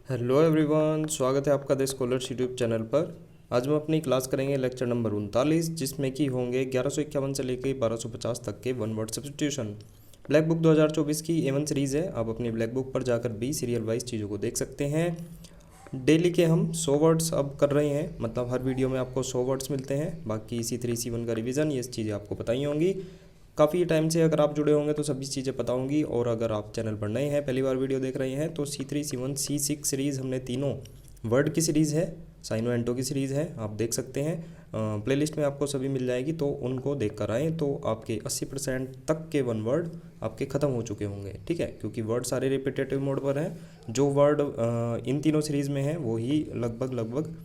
Hello everyone, स्वागत है आपका द स्कॉलर्स यूट्यूब चैनल पर। आज हम अपनी क्लास करेंगे लेक्चर नंबर 39, जिसमें कि होंगे 1151 से लेकर 1250 तक के one word substitution. Black book 2024 की A1 सीरीज़ है। आप अपनी ब्लैक बुक पर जाकर भी सीरियल वाइज चीज़ों को देख सकते हैं। डेली के हम 100 वर्ड्स अब कर रहे हैं, मतलब हर वीडियो में आपको 100 वर्ड्स मिलते हैं। बाकी C3 C1 का रिवीजन, ये चीज़ें आपको पता ही होंगी। काफ़ी टाइम से अगर आप जुड़े होंगे तो सभी चीज़ें पता होंगी, और अगर आप चैनल पर नए हैं, पहली बार वीडियो देख रहे हैं, तो C3 C1 C6 सीरीज़ हमने तीनों वर्ड की सीरीज़ है, साइनो एंटो की सीरीज़ है, आप देख सकते हैं। प्लेलिस्ट में आपको सभी मिल जाएगी, तो उनको देख कर आएँ तो आपके 80% तक के वन वर्ड आपके ख़त्म हो चुके होंगे। ठीक है, क्योंकि वर्ड सारे रिपीटेटिव मोड पर हैं। जो वर्ड इन तीनों सीरीज़ में हैं वो ही लगभग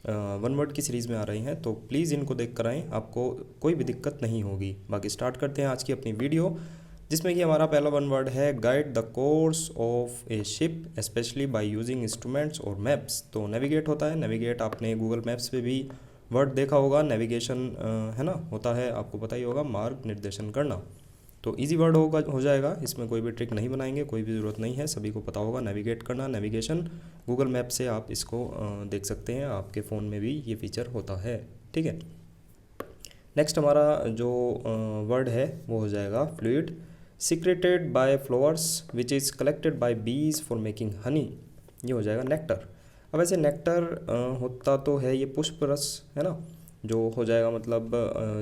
वन वर्ड की सीरीज़ में आ रही हैं, तो प्लीज़ इनको देख कर आएँ, आपको कोई भी दिक्कत नहीं होगी। बाकी स्टार्ट करते हैं आज की अपनी वीडियो, जिसमें कि हमारा पहला वन वर्ड है guide the course of A ship specially by using instruments और मैप्स। तो नेविगेट होता है, नेविगेट आपने गूगल मैप्स पे भी वर्ड देखा होगा। नेविगेशन है ना, होता है, आपको पता ही होगा, मार्ग निर्देशन करना। तो इजी वर्ड हो जाएगा, इसमें कोई भी ट्रिक नहीं बनाएंगे, कोई भी ज़रूरत नहीं है, सभी को पता होगा नेविगेट करना। नेविगेशन गूगल मैप से आप इसको देख सकते हैं, आपके फ़ोन में भी ये फीचर होता है। ठीक है, नेक्स्ट हमारा जो वर्ड है वो हो जाएगा fluid secreted by flowers which is collected by बीज फॉर मेकिंग हनी। ये हो जाएगा नेक्टर। अब ऐसे नेक्टर होता तो है ये पुष्प रस, है ना, जो हो जाएगा मतलब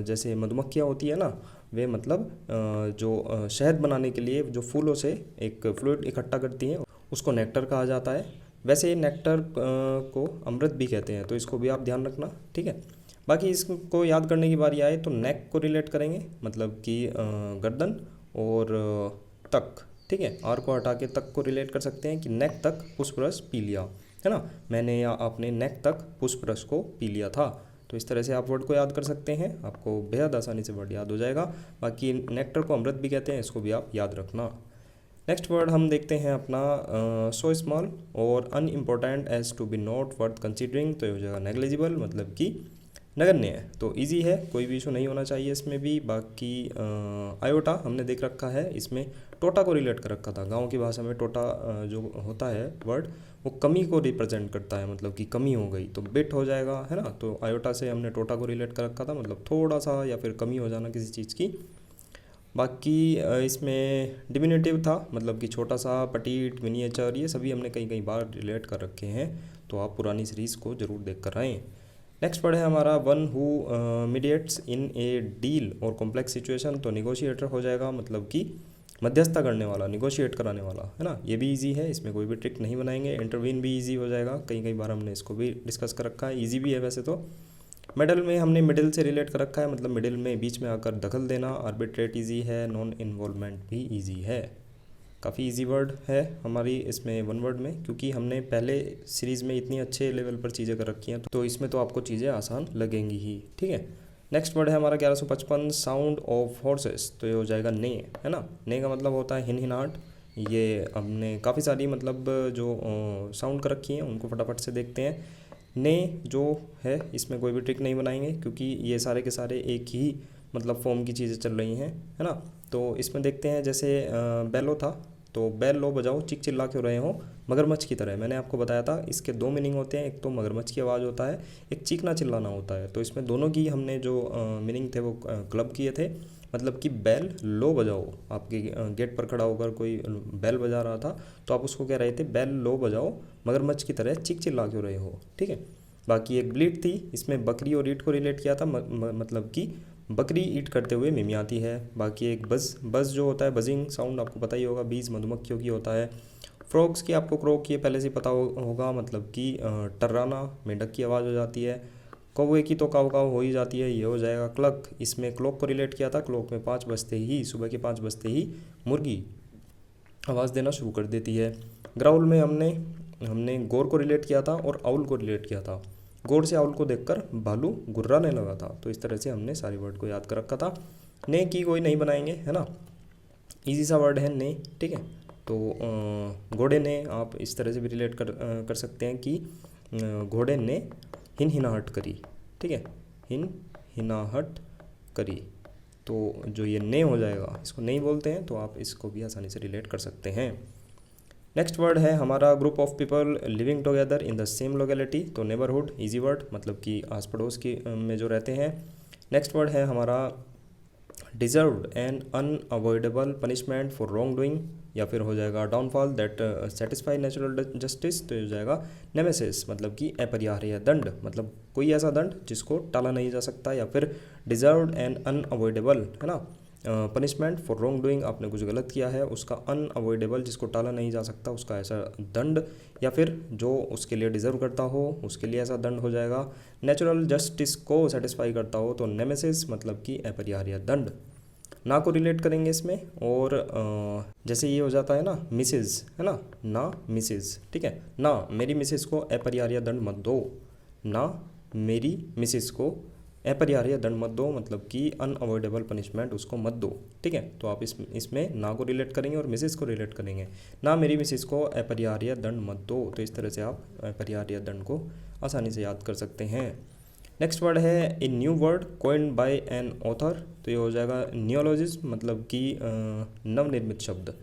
जैसे मधुमक्खियाँ होती है ना, वे मतलब जो शहद बनाने के लिए जो फूलों से एक फ्लूइड इकट्ठा करती हैं, उसको नेक्टर कहा जाता है। वैसे ये नेक्टर को अमृत भी कहते हैं, तो इसको भी आप ध्यान रखना। ठीक है, बाकी इसको याद करने की बारी आए तो नेक को रिलेट करेंगे, मतलब कि गर्दन और तक। ठीक है, आर को हटा के तक को रिलेट कर सकते हैं कि नेक तक पुष्परस पी लिया, है ना, मैंने या आपने नेक तक पुष्परस को पी लिया था। तो इस तरह से आप वर्ड को याद कर सकते हैं, आपको बेहद आसानी से वर्ड याद हो जाएगा। बाकी नेक्टर को अमृत भी कहते हैं, इसको भी आप याद रखना। नेक्स्ट वर्ड हम देखते हैं अपना सो स्मॉल और unimportant as to be not worth considering. तो ये हो जाएगा नेग्लिजिबल, मतलब कि नगण्य है। तो इजी है, कोई भी इशू नहीं होना चाहिए इसमें भी। बाकी आयोटा हमने देख रखा है, इसमें टोटा को रिलेट कर रखा था। गांव की भाषा में टोटा जो होता है वर्ड, वो कमी को रिप्रेजेंट करता है, मतलब कि कमी हो गई तो बिट हो जाएगा, है ना। तो आयोटा से हमने टोटा को रिलेट कर रखा था, मतलब थोड़ा सा या फिर कमी हो जाना किसी चीज़ की। बाकी इसमें डिमिनेटिव था, मतलब कि छोटा सा, पटीट, मिनिएचर, ये सभी हमने कई कई बार रिलेट कर रखे हैं, तो आप पुरानी सीरीज़ को ज़रूर देख कर आएँ। नेक्स्ट वर्ड है हमारा one who mediates in A deal और कॉम्प्लेक्स सिचुएशन। तो निगोशिएटर हो जाएगा, मतलब कि मध्यस्थता करने वाला, निगोशिएट कराने वाला, है ना। ये भी इजी है, इसमें कोई भी ट्रिक नहीं बनाएंगे। इंटरवीन भी इजी हो जाएगा, कई कई बार हमने इसको भी डिस्कस कर रखा है, इजी भी है वैसे तो। मिडल में हमने मिडिल से रिलेट कर रखा है, मतलब मिडिल में बीच में आकर दखल देना। आर्बिट्रेट इजी है, नॉन इन्वॉल्वमेंट भी इजी है। काफ़ी इजी वर्ड है हमारी इसमें वन वर्ड में, क्योंकि हमने पहले सीरीज़ में इतनी अच्छे लेवल पर चीज़ें कर रखी हैं, तो इसमें तो आपको चीज़ें आसान लगेंगी ही। ठीक है, नेक्स्ट वर्ड है हमारा 1155 साउंड ऑफ हॉर्सेस। तो ये हो जाएगा ने, है ना। ने का मतलब होता है हिनहिनाहट। ये हमने काफ़ी सारी मतलब जो साउंड कर रखी हैं उनको फटाफट से देखते हैं। ने जो है, इसमें कोई भी ट्रिक नहीं बनाएंगे, क्योंकि ये सारे के सारे एक ही मतलब फॉर्म की चीज़ें चल रही हैं, है ना। तो इसमें देखते हैं, जैसे बैलो था, तो बैल लो बजाओ, चिक चिल्ला क्यों रहे हो, मगरमच्छ की तरह। मैंने आपको बताया था इसके दो मीनिंग होते हैं, एक तो मगरमच्छ की आवाज़ होता है, एक चीखना चिल्लाना होता है। तो इसमें दोनों की हमने जो मीनिंग थे वो क्लब किए थे। मतलब कि बैल लो बजाओ, आपके गेट पर खड़ा होकर कोई बैल बजा रहा था, तो आप उसको कह रहे थे बैल लो बजाओ, मगरमच्छ की तरह चिक चिल्ला क्यों रहे हो। ठीक है, बाकी एक ब्लीट थी, इसमें बकरी और ईट को रिलेट किया था, मतलब कि बकरी ईट करते हुए मिमियाती है। बाकी एक बज़ जो होता है, बजिंग साउंड, आपको पता ही होगा, बीज मधुमक्खियों की होता है। फ्रॉग्स की आपको क्रोक ये पहले से पता होगा, मतलब कि टर्राना, मेंढक की आवाज़ हो जाती है। कौवे की तो काव काव हो ही जाती है, ये हो जाएगा क्लक। इसमें क्लॉक को रिलेट किया था, क्लॉक में 5 बजते ही, सुबह के 5 बजते ही मुर्गी आवाज़ देना शुरू कर देती है। ग्राउल में हमने गोर को रिलेट किया था और आउल को रिलेट किया था। गोर से आउल को देखकर भालू गुर्राने लगा था। तो इस तरह से हमने सारे वर्ड को याद कर रखा था। ने की कोई नहीं बनाएंगे, है ना, इजी सा वर्ड है ने। ठीक है, तो घोड़े ने आप इस तरह से भी रिलेट कर सकते हैं कि घोड़े ने हिनहिनाहट करी। ठीक है, हिनहिनाहट करी, तो जो ये ने हो जाएगा, इसको नहीं बोलते हैं, तो आप इसको भी आसानी से रिलेट कर सकते हैं। नेक्स्ट वर्ड है हमारा group of people living together in the same locality, तो नेबरहुड, इजी वर्ड, मतलब कि आस पड़ोस की में जो रहते हैं। नेक्स्ट वर्ड है हमारा deserved N unavoidable punishment for wrong doing, या फिर हो जाएगा downfall that satisfy natural justice, तो ये हो जाएगा नेमेसिस, मतलब कि अपरिहार्य दंड, मतलब कोई ऐसा दंड जिसको टाला नहीं जा सकता, या फिर डिजर्व्ड एन अनअवॉइडेबल, है ना, पनिशमेंट फॉर रॉन्ग डूइंग, आपने कुछ गलत किया है उसका अनअवॉइडेबल, जिसको टाला नहीं जा सकता, उसका ऐसा दंड, या फिर जो उसके लिए डिजर्व करता हो उसके लिए ऐसा दंड हो जाएगा। नेचुरल जस्टिस को सेटिस्फाई करता हो तो नेमेसिस, मतलब कि अपरिहार्य दंड। ना को रिलेट करेंगे इसमें, और जैसे ये हो जाता है ना मिसेज, है ना मिसेज, ठीक है, ना मेरी मिसेज को अपरिहार्य दंड मत दो, ना मेरी मिसेज को अपरिहार्य दंड मत दो, मतलब कि अनअवॉइडेबल पनिशमेंट उसको मत दो, ठीक है। तो आप इसमें ना को रिलेट करेंगे और मिसेज को रिलेट करेंगे, ना मेरी मिसेज को अपरिहार्य दंड मत दो, तो इस तरह से आप अपरिहार्य दंड को आसानी से याद कर सकते हैं। नेक्स्ट वर्ड है a new word coined by an author, तो ये हो जाएगा नियोलॉजिज्म, मतलब कि नवनिर्मित शब्द।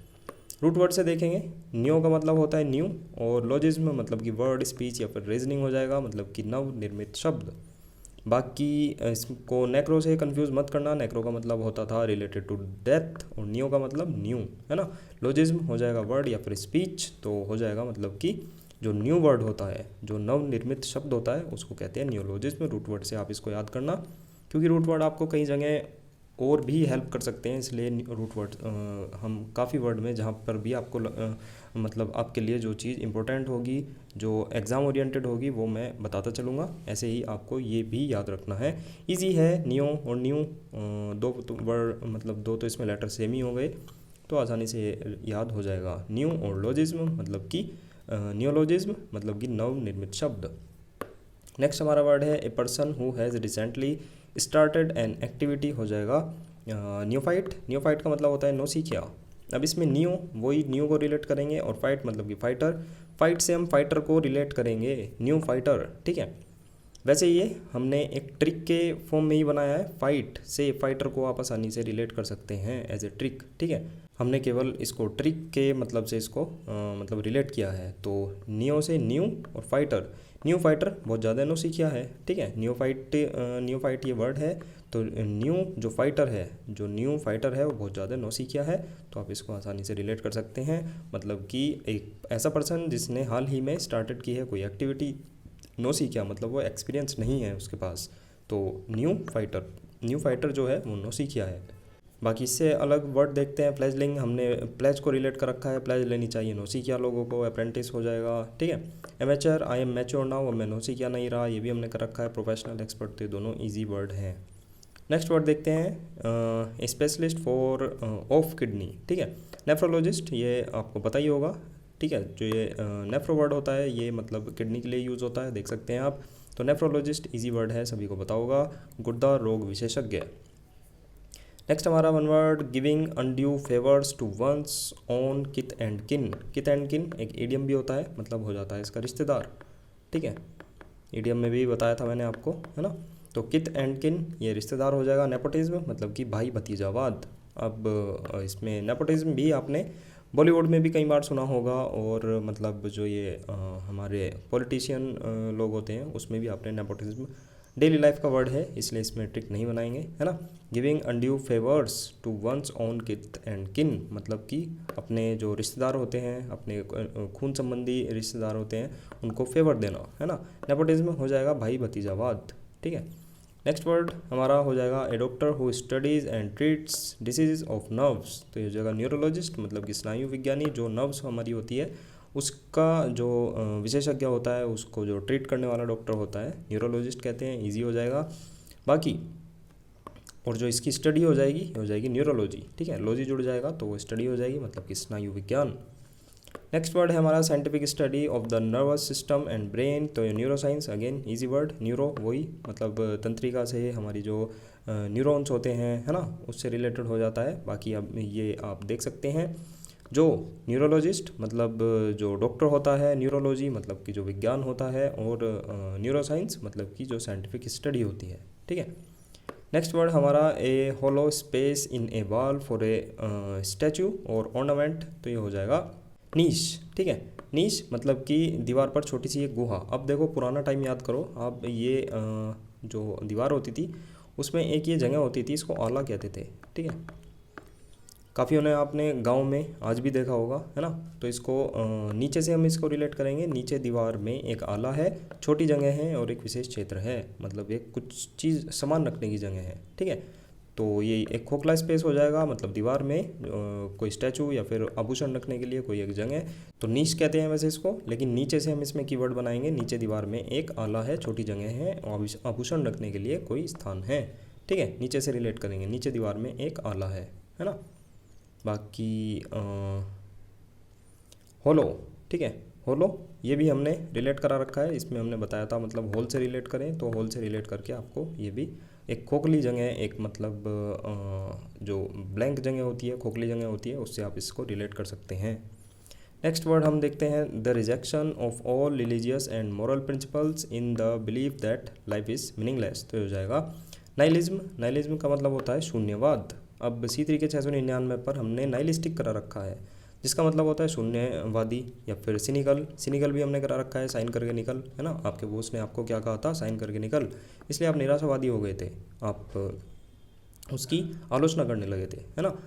रूट वर्ड से देखेंगे, न्यू का मतलब होता है न्यू, और लॉजिज्म मतलब कि वर्ड, स्पीच या फिर रीजनिंग हो जाएगा, मतलब कि नवनिर्मित शब्द। बाकी इसको नेक्रो से कंफ्यूज मत करना, नेक्रो का मतलब होता था रिलेटेड टू डेथ, और न्यू का मतलब न्यू, है ना। लॉजिज्म हो जाएगा वर्ड या फिर स्पीच, तो हो जाएगा मतलब कि जो न्यू वर्ड होता है, जो नवनिर्मित शब्द होता है, उसको कहते हैं न्यूलॉजिज्म। रूट वर्ड से आप इसको याद करना, क्योंकि रूट वर्ड आपको कई जगह और भी हेल्प कर सकते हैं, इसलिए रूट वर्ड हम काफ़ी वर्ड में जहाँ पर भी आपको मतलब आपके लिए जो चीज़ इंपॉर्टेंट होगी, जो एग्ज़ाम ओरिएंटेड होगी, वो मैं बताता चलूँगा। ऐसे ही आपको ये भी याद रखना है। इजी है, नियो और न्यू दो वर्ड, मतलब दो तो इसमें लेटर सेम ही हो गए, तो आसानी से याद हो जाएगा। न्यू और लॉजिज्म मतलब कि नियोलॉजिज्म मतलब कि नवनिर्मित शब्द। नेक्स्ट हमारा वर्ड है ए person who has recently started an activity, हो जाएगा न्यूफाइट। न्यूफाइट का मतलब होता है नौसिखिया। अब इसमें न्यू, वही न्यू को रिलेट करेंगे, और फाइट मतलब कि फाइटर, फाइट से हम फाइटर को रिलेट करेंगे, न्यू फाइटर, ठीक है। वैसे ये हमने एक ट्रिक के फॉर्म में ही बनाया है, फाइट से फाइटर को आप आसानी से रिलेट कर सकते हैं एज ए ट्रिक, ठीक है। हमने केवल इसको ट्रिक के मतलब से इसको मतलब रिलेट किया है। तो नियो से न्यू और फाइटर, न्यू फाइटर बहुत ज़्यादा नौसिखिया है, ठीक है। न्यू फाइट ये वर्ड है, तो न्यू जो फाइटर है, जो न्यू फाइटर है वो बहुत ज़्यादा नौसिखिया है, तो आप इसको आसानी से रिलेट कर सकते हैं। मतलब कि एक ऐसा पर्सन जिसने हाल ही में स्टार्टेड की है कोई एक्टिविटी, नौसिखिया मतलब वो एक्सपीरियंस नहीं है उसके पास, तो न्यू फाइटर जो है वो नौसिखिया है। बाकी इससे अलग वर्ड देखते हैं, प्लेजलिंग, हमने प्लेज को रिलेट कर रखा है, प्लेज लेनी चाहिए नौसिखिया लोगों को, अप्रेंटिस हो जाएगा, ठीक है। Amateur, I am mature now, मैं नौसिखिया नहीं रहा, ये भी हमने कर रखा है। प्रोफेशनल, एक्सपर्ट, तो दोनों ईजी वर्ड हैं। नेक्स्ट वर्ड देखते हैं स्पेशलिस्ट फॉर ऑफ किडनी, ठीक है। नेफ्रोलॉजिस्ट, ये आपको पता ही होगा, ठीक है। जो ये नेफ्रो वर्ड होता है ये मतलब किडनी के लिए यूज़ होता है, देख सकते हैं आप। तो नेफ्रोलॉजिस्ट इजी वर्ड है, सभी को पता होगा, गुर्दा रोग विशेषज्ञ। नेक्स्ट हमारा one word giving undue favours to one's own kith and kin. Kith and किन एक ईडियम भी होता है, मतलब हो जाता है इसका रिश्तेदार, ठीक है। ईडियम में भी बताया था मैंने आपको, है ना। तो किथ एंड किन ये रिश्तेदार हो जाएगा। नेपोटिज्म मतलब कि भाई भतीजावाद। अब इसमें नेपोटिज्म भी आपने बॉलीवुड में भी कई बार सुना होगा, और मतलब जो ये हमारे पॉलिटिशियन लोग होते हैं उसमें भी आपने नेपोटिज्म, डेली लाइफ का वर्ड है इसलिए इसमें ट्रिक नहीं बनाएंगे, है ना। Giving undue favours to one's own kith and kin मतलब कि अपने जो रिश्तेदार होते हैं, अपने खून संबंधी रिश्तेदार होते हैं, उनको फेवर देना, है ना। नेपोटिज्म हो जाएगा भाई भतीजावाद, ठीक है। नेक्स्ट वर्ड हमारा हो जाएगा a doctor who studies and treats diseases of nerves, तो ये हो जाएगा न्यूरोलॉजिस्ट मतलब कि स्नायु विज्ञानी, जो नर्व्स हमारी होती है उसका जो विशेषज्ञ होता है, उसको जो ट्रीट करने वाला डॉक्टर होता है न्यूरोलॉजिस्ट कहते हैं, इजी हो जाएगा। बाकी और जो इसकी स्टडी हो जाएगी न्यूरोलॉजी, ठीक है। लॉजी जुड़ जाएगा तो वो स्टडी हो जाएगी, मतलब कि स्नायु विज्ञान। नेक्स्ट वर्ड है हमारा scientific study of the nervous system and brain, तो ये neuro science, again easy word. Neuro वही मतलब तंत्रिका से हमारी जो न्यूरॉन्स होते हैं, है ना, उससे रिलेटेड हो जाता है। बाकी अब ये आप देख सकते हैं, जो न्यूरोलॉजिस्ट मतलब जो डॉक्टर होता है, न्यूरोलॉजी मतलब कि जो विज्ञान होता है, और न्यूरो साइंस मतलब कि जो साइंटिफिक स्टडी होती है, ठीक है। नेक्स्ट वर्ड हमारा a hollow space in a wall for a statue और ऑर्नामेंट, तो ये हो जाएगा नीश, ठीक है। नीश मतलब कि दीवार पर छोटी सी एक गुहा। अब देखो पुराना टाइम याद करो आप, ये जो दीवार होती थी उसमें एक ये जगह होती थी, इसको आला कहते थे, ठीक है। काफ़ी उन्हें आपने गांव में आज भी देखा होगा, है ना। तो इसको नीचे से हम इसको रिलेट करेंगे। नीचे दीवार में एक आला है, छोटी जगह है और एक विशेष क्षेत्र है, मतलब एक कुछ चीज़ सामान रखने की जगह है, ठीक है। तो ये एक खोखला स्पेस हो जाएगा, मतलब दीवार में कोई स्टैचू या फिर आभूषण रखने के लिए कोई एक जगह। तो नीच कहते हैं वैसे इसको, लेकिन नीचे से हम इसमें कीवर्ड बनाएंगे। नीचे दीवार में एक आला है, छोटी जगह है और आभूषण रखने के लिए कोई स्थान है, ठीक है। नीचे से रिलेट करेंगे, नीचे दीवार में एक आला है ना। बाकी होलो, ठीक है। होलो ये भी हमने रिलेट करा रखा है, इसमें हमने बताया था मतलब होल से रिलेट करें, तो होल से रिलेट करके आपको ये भी एक खोखली जगह, एक मतलब जो ब्लैंक जगह होती है, खोखली जगह होती है, उससे आप इसको रिलेट कर सकते हैं। नेक्स्ट वर्ड हम देखते हैं, the rejection of all religious and moral principles in the belief that life is meaningless. तो हो जाएगा नाइलिज्म। नाइलिज्म का मतलब होता है शून्यवाद। अब C3 के 699 पर हमने नाइलिस्टिक करा रखा है, जिसका मतलब होता है शून्यवादी या फिर सिनिकल। सिनिकल भी हमने करा रखा है, साइन करके निकल, है ना। आपके बॉस ने आपको क्या कहा था, साइन करके निकल, इसलिए आप निराशावादी हो गए थे, आप उसकी आलोचना करने लगे थे, है ना।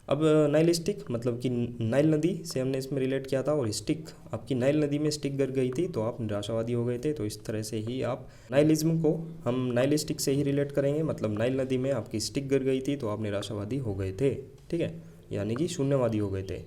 अब नाइलिस्टिक मतलब कि नाइल नदी से हमने इसमें रिलेट किया था, और स्टिक, आपकी नाइल नदी में स्टिक गिर गई थी तो आप निराशावादी हो गए थे। तो इस तरह से ही आप नाइलिज्म को हम नाइलिस्टिक से ही रिलेट करेंगे, मतलब नाइल नदी में आपकी स्टिक गिर गई थी तो आप निराशावादी हो गए थे, ठीक है, यानी कि शून्यवादी हो गए थे।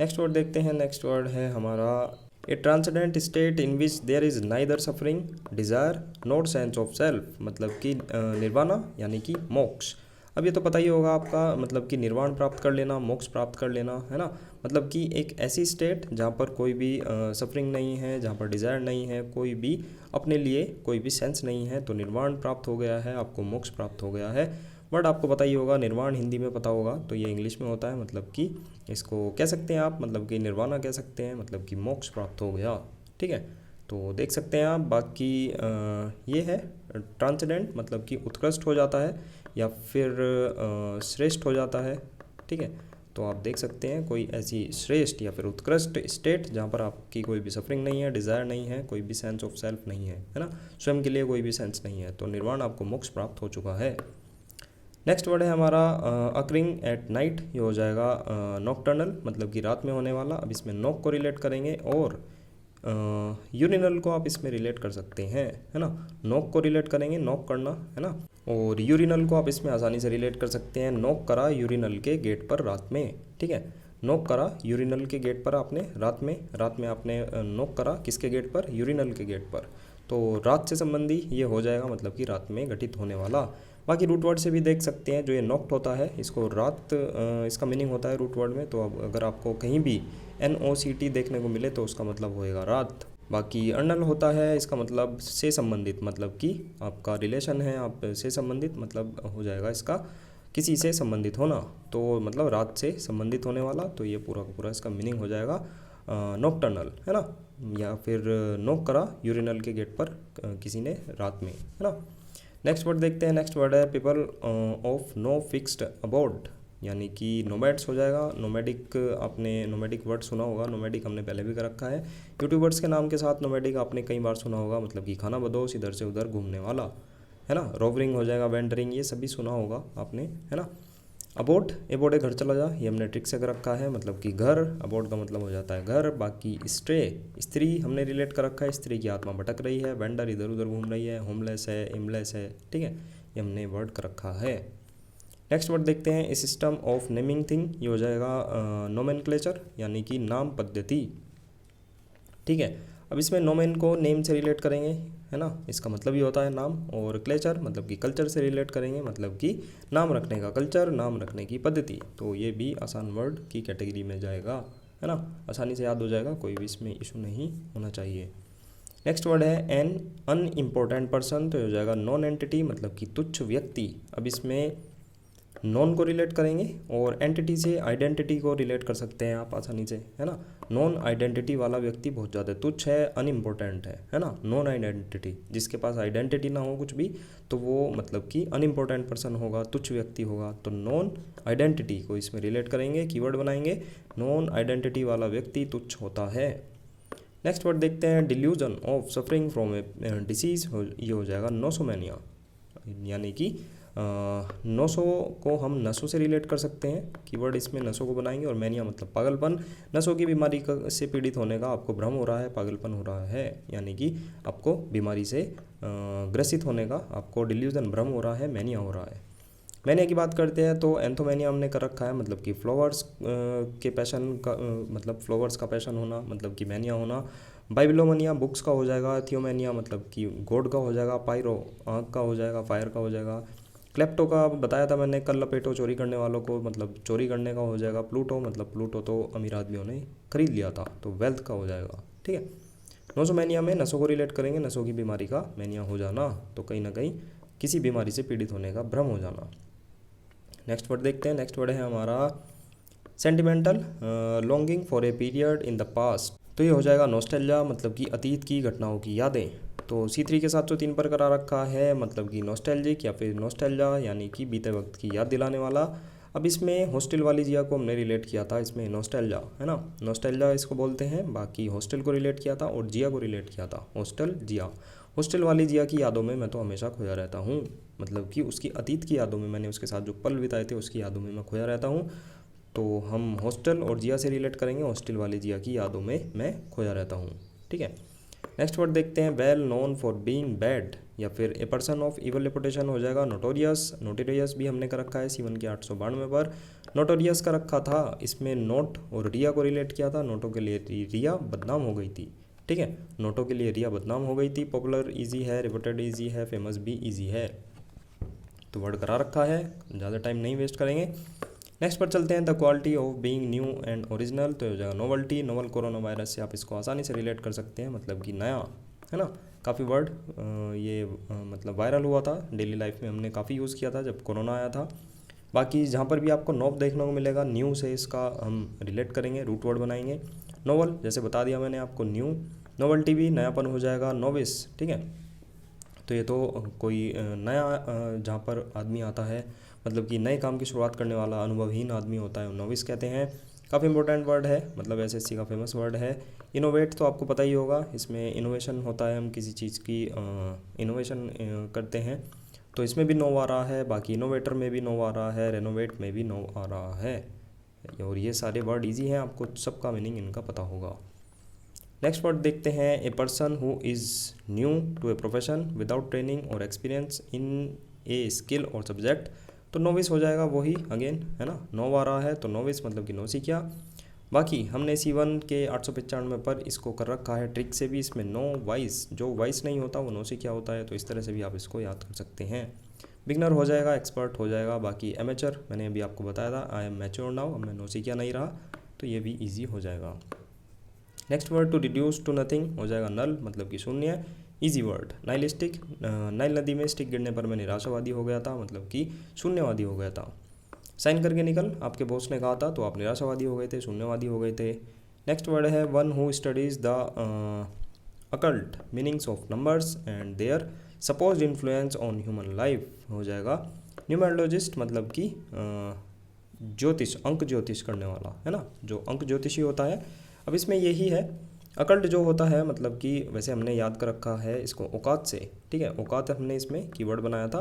नेक्स्ट वर्ड देखते हैं। नेक्स्ट वर्ड है हमारा a transcendent state in which there is neither suffering, desire not sense of self, मतलब कि निर्वाणा यानी कि मोक्ष। अब ये तो पता ही होगा आपका, मतलब कि निर्वाण प्राप्त कर लेना, मोक्ष प्राप्त कर लेना, है ना। मतलब कि एक ऐसी स्टेट जहाँ पर कोई भी सफरिंग नहीं है, जहाँ पर डिज़ायर नहीं है, कोई भी अपने लिए कोई भी सेंस नहीं है, तो निर्वाण प्राप्त हो गया है, आपको मोक्ष प्राप्त हो गया है। वर्ड आपको पता ही होगा, निर्वाण हिंदी में पता होगा, तो ये इंग्लिश में होता है, मतलब कि इसको कह सकते हैं आप, मतलब कि निर्वाणा कह सकते हैं, मतलब कि मोक्ष प्राप्त हो गया, ठीक है। तो देख सकते हैं आप। बाकी ये है ट्रांसेंडेंट, मतलब कि उत्कृष्ट हो जाता है या फिर श्रेष्ठ हो जाता है, ठीक है। तो आप देख सकते हैं कोई ऐसी श्रेष्ठ या फिर उत्कृष्ट स्टेट जहाँ पर आपकी कोई भी सफरिंग नहीं है, डिज़ायर नहीं है, कोई भी सेंस ऑफ सेल्फ नहीं है ना, स्वयं के लिए कोई भी सेंस नहीं है, तो निर्वाण आपको मोक्ष प्राप्त हो चुका है। नेक्स्ट वर्ड है हमारा अकरिंग एट नाइट। ये हो जाएगा नॉकटर्नल, मतलब कि रात में होने वाला। अब इसमें नॉक को रिलेट करेंगे और यूरिनल को आप इसमें रिलेट कर सकते हैं, है ना। नॉक को रिलेट करेंगे, नॉक करना, है ना, और यूरिनल को आप इसमें आसानी से रिलेट कर सकते हैं, नॉक करा यूरिनल के गेट पर रात में, ठीक है। नॉक करा यूरिनल के गेट पर आपने रात में आपने नॉक करा किसके गेट पर, यूरिनल के गेट पर। तो रात से संबंधी ये हो जाएगा, मतलब कि रात में घटित होने वाला। बाकी रूट वर्ड से भी देख सकते हैं, जो ये नॉक्ट होता है इसको रात, इसका मीनिंग होता है रूट वर्ड में। तो अब अगर आपको कहीं भी NOCT देखने को मिले तो उसका मतलब होएगा रात। बाकी अर्नल होता है, इसका मतलब से संबंधित, मतलब कि आपका रिलेशन है, आप से संबंधित, मतलब हो जाएगा इसका किसी से संबंधित होना, तो मतलब रात से संबंधित होने वाला। तो ये पूरा का पूरा इसका मीनिंग हो जाएगा नॉक्टर्नल, है ना, या फिर नॉक करा यूरिनल के गेट पर किसी ने रात में, है ना। नेक्स्ट वर्ड देखते हैं। नेक्स्ट वर्ड है people of no fixed abode, यानी कि नोमैड्स हो जाएगा। नोमैडिक, आपने नोमैडिक वर्ड सुना होगा, नोमैडिक हमने पहले भी कर रखा है। यूट्यूबर्स के नाम के साथ नोमैडिक आपने कई बार सुना होगा, मतलब कि खाना बदोश, इधर से उधर घूमने वाला, है ना। रोवरिंग हो जाएगा, वेंडरिंग, ये सभी सुना होगा आपने, है ना। अबोट, एबोट है घर चला जा, ये हमने ट्रिक से कर रखा है, मतलब कि घर, अबोट का मतलब हो जाता है घर। बाकी स्ट्रे, स्त्री हमने रिलेट कर रखा है, स्त्री की आत्मा भटक रही है। वेंडर इधर उधर घूम रही है, होमलेस है, एमलेस है, ठीक है, ये हमने वर्ड कर रखा है। नेक्स्ट वर्ड देखते हैं, ए सिस्टम ऑफ नेमिंग थिंग। ये हो जाएगा नोमेनक्लेचर, यानी कि नाम पद्धति, ठीक है। अब इसमें नोमेन को नेम से रिलेट करेंगे, है ना, इसका मतलब ही होता है नाम, और क्लेचर मतलब कि कल्चर से रिलेट करेंगे, मतलब कि नाम रखने का कल्चर, नाम रखने की पद्धति। तो ये भी आसान वर्ड की कैटेगरी में जाएगा, है ना, आसानी से याद हो जाएगा, कोई भी इसमें इशू नहीं होना चाहिए। नेक्स्ट वर्ड है एन अनइम्पोर्टेंट पर्सन। तो हो जाएगा नॉन एंटिटी, मतलब कि तुच्छ व्यक्ति। अब इसमें नॉन को रिलेट करेंगे और एंटिटी से आइडेंटिटी को रिलेट कर सकते हैं आप आसानी से, है ना। नॉन आइडेंटिटी वाला व्यक्ति बहुत ज़्यादा तुच्छ है, अनइम्पोर्टेंट है ना। नॉन आइडेंटिटी, जिसके पास आइडेंटिटी ना हो कुछ भी, तो वो मतलब कि अनइम्पोर्टेंट पर्सन होगा, तुच्छ व्यक्ति होगा। तो नॉन आइडेंटिटी को इसमें रिलेट करेंगे, कीवर्ड बनाएंगे, नॉन आइडेंटिटी वाला व्यक्ति तुच्छ होता है। नेक्स्ट वर्ड देखते हैं, delusion of suffering from A disease, ये हो जाएगा नोसोमेनिया, यानी कि नसों को हम नसों से रिलेट कर सकते हैं, कीवर्ड इसमें नसों को बनाएंगे, और मैनिया मतलब पागलपन। नसों की बीमारी से पीड़ित होने का, आपको भ्रम हो रहा है, पागलपन हो रहा है, यानी कि आपको बीमारी से ग्रसित होने का आपको डिल्यूजन, भ्रम हो रहा है, मैनिया हो रहा है। मैनिया की बात करते हैं तो एंथोमैनिया हमने कर रखा है, मतलब कि फ्लावर्स के पैशन का, मतलब फ्लावर्स का पैशन होना, मतलब कि मैनिया होना। बाइबिलोमनिया बुक्स का हो जाएगा। थियोमैनिया मतलब कि गॉड का हो जाएगा। पायरो आग का हो जाएगा, फायर का हो जाएगा। क्लेप्टो का बताया था मैंने, कल लपेटो, चोरी करने वालों को, मतलब चोरी करने का हो जाएगा। प्लूटो मतलब प्लूटो तो अमीर आदमियों ने खरीद लिया था, तो वेल्थ का हो जाएगा, ठीक है। नोसोमैनिया में नसों को रिलेट करेंगे, नसों की बीमारी का मैनिया हो जाना, तो कहीं ना कहीं किसी बीमारी से पीड़ित होने का भ्रम हो जाना। नेक्स्ट वर्ड देखते हैं, नेक्स्ट वर्ड है हमारा sentimental, longing for a period in the past, तो ये हो जाएगा नॉस्टैल्जिया, मतलब कि अतीत की घटनाओं की यादें। तो C3 के 703 पर करा रखा है, मतलब कि नॉस्टैल्जिक या फिर नॉस्टैल्जिया, यानी कि बीते वक्त की याद दिलाने वाला। अब इसमें हॉस्टल वाली जिया को हमने रिलेट किया था, इसमें नॉस्टैल्जिया, है ना, नॉस्टैल्जिया इसको बोलते हैं। बाकी हॉस्टल को रिलेट किया था और जिया को रिलेट किया था, हॉस्टल जिया। हॉस्टल वाली जिया की यादों में मैं तो हमेशा खोया रहता हूँ, मतलब कि उसकी अतीत की यादों में, मैंने उसके साथ जो पल बिताए थे उसकी यादों में मैं खोया रहता हूँ। तो हम हॉस्टल और जिया से रिलेट करेंगे, हॉस्टल वाली जिया की यादों में मैं खोया रहता हूँ, ठीक है। नेक्स्ट वर्ड देखते हैं, well known for being bad, या फिर a person of evil reputation हो जाएगा नोटोरियस। नोटोरियस भी हमने कर रखा है C1 के 892 पर, नोटोरियस का रखा था, इसमें नोट और रिया को रिलेट किया था। नोटों के लिए रिया बदनाम हो गई थी, ठीक है, नोटों के लिए रिया बदनाम हो गई थी। पॉपुलर ईजी है, रेपुटेड ईजी है, फेमस भी ईजी है, तो वर्ड करा रखा है, ज़्यादा टाइम नहीं वेस्ट करेंगे। नेक्स्ट पर चलते हैं, the quality of being new and original, तो हो जाएगा नोवल्टी। नोवल कोरोना वायरस से आप इसको आसानी से रिलेट कर सकते हैं, मतलब कि नया, है ना। काफ़ी वर्ड ये मतलब वायरल हुआ था, डेली लाइफ में हमने काफ़ी यूज़ किया था जब कोरोना आया था। बाकी जहाँ पर भी आपको नोव देखने को मिलेगा, न्यू से इसका हम रिलेट करेंगे, रूट वर्ड बनाएंगे। नोवल जैसे बता दिया मैंने आपको, न्यू। नोवल्टी भी नयापन हो जाएगा, नोविस, ठीक है। तो ये तो कोई नया जहाँ पर आदमी आता है, मतलब कि नए काम की शुरुआत करने वाला अनुभवहीन आदमी होता है, नोविस कहते हैं। काफ़ी इंपॉर्टेंट वर्ड है, मतलब SSC का फेमस वर्ड है। इनोवेट तो आपको पता ही होगा, इसमें इनोवेशन होता है, हम किसी चीज़ की इनोवेशन करते हैं, तो इसमें भी नो आ रहा है। बाकी इनोवेटर में भी नो आ रहा है, रेनोवेट में भी नो आ रहा है, और ये सारे वर्ड ईजी हैं, आपको सबका मीनिंग इनका पता होगा। नेक्स्ट वर्ड देखते हैं, a person who is new to a profession without training और एक्सपीरियंस इन ए स्किल और सब्जेक्ट, तो नोविस हो जाएगा वही अगेन, है ना, नो आ रहा है तो नोविस मतलब कि नो सीखिया। बाकी हमने C1 के 895 पर इसको कर रखा है ट्रिक से भी, इसमें नो वाइस, जो वाइस नहीं होता वो नो सीखिया होता है, तो इस तरह से भी आप इसको याद कर सकते हैं। बिगनर हो जाएगा, एक्सपर्ट हो जाएगा। बाकी एमेचर मैंने अभी आपको बताया था, आई एम मैच्योर नाउ, अब मैं नो सीखिया नहीं रहा, तो ये भी ईजी हो जाएगा। Next word, to reduce to nothing हो जाएगा नल, मतलब कि शून्य, ईजी वर्ड। नाइलिस्टिक, नाइल नदी में स्टिक गिरने पर मैं निराशावादी हो गया था, मतलब कि शून्यवादी हो गया था। साइन करके निकल, आपके बॉस ने कहा था तो आप निराशावादी हो गए थे, शून्यवादी हो गए थे। नेक्स्ट वर्ड है, one who studies the occult meanings of numbers and their supposed influence on human life हो जाएगा न्यूमरोलॉजिस्ट, मतलब कि ज्योतिष, अंक ज्योतिष करने वाला, है ना, जो अंक ज्योतिषी होता है। अब इसमें यही है, अकल्ट जो होता है, मतलब कि वैसे हमने याद कर रखा है इसको औकात से, ठीक है, औकात हमने इसमें कीवर्ड बनाया था,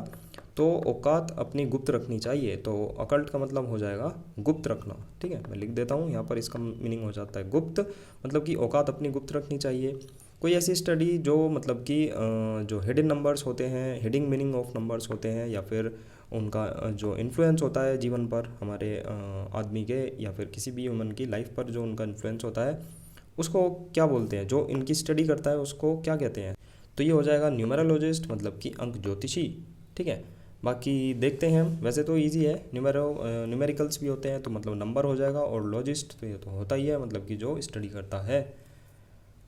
तो औकात अपनी गुप्त रखनी चाहिए, तो अकल्ट का मतलब हो जाएगा गुप्त रखना, ठीक है। मैं लिख देता हूँ यहाँ पर, इसका मीनिंग हो जाता है गुप्त, मतलब कि औकात अपनी गुप्त रखनी चाहिए। कोई ऐसी स्टडी जो मतलब कि जो हिडन नंबर्स होते हैं, हिडिंग मीनिंग ऑफ नंबर्स होते हैं, या फिर उनका जो इन्फ्लुएंस होता है जीवन पर, हमारे आदमी के या फिर किसी भी ह्यूमन की लाइफ पर जो उनका इन्फ्लुएंस होता है, उसको क्या बोलते हैं, जो इनकी स्टडी करता है उसको क्या कहते हैं, तो ये हो जाएगा न्यूमरोलॉजिस्ट, मतलब कि अंक ज्योतिषी, ठीक है। बाकी देखते हैं हम, वैसे तो इजी है, न्यूमेरिकल्स भी होते हैं तो मतलब नंबर हो जाएगा, और लॉजिस्ट तो ये तो होता ही है, मतलब कि जो स्टडी करता है।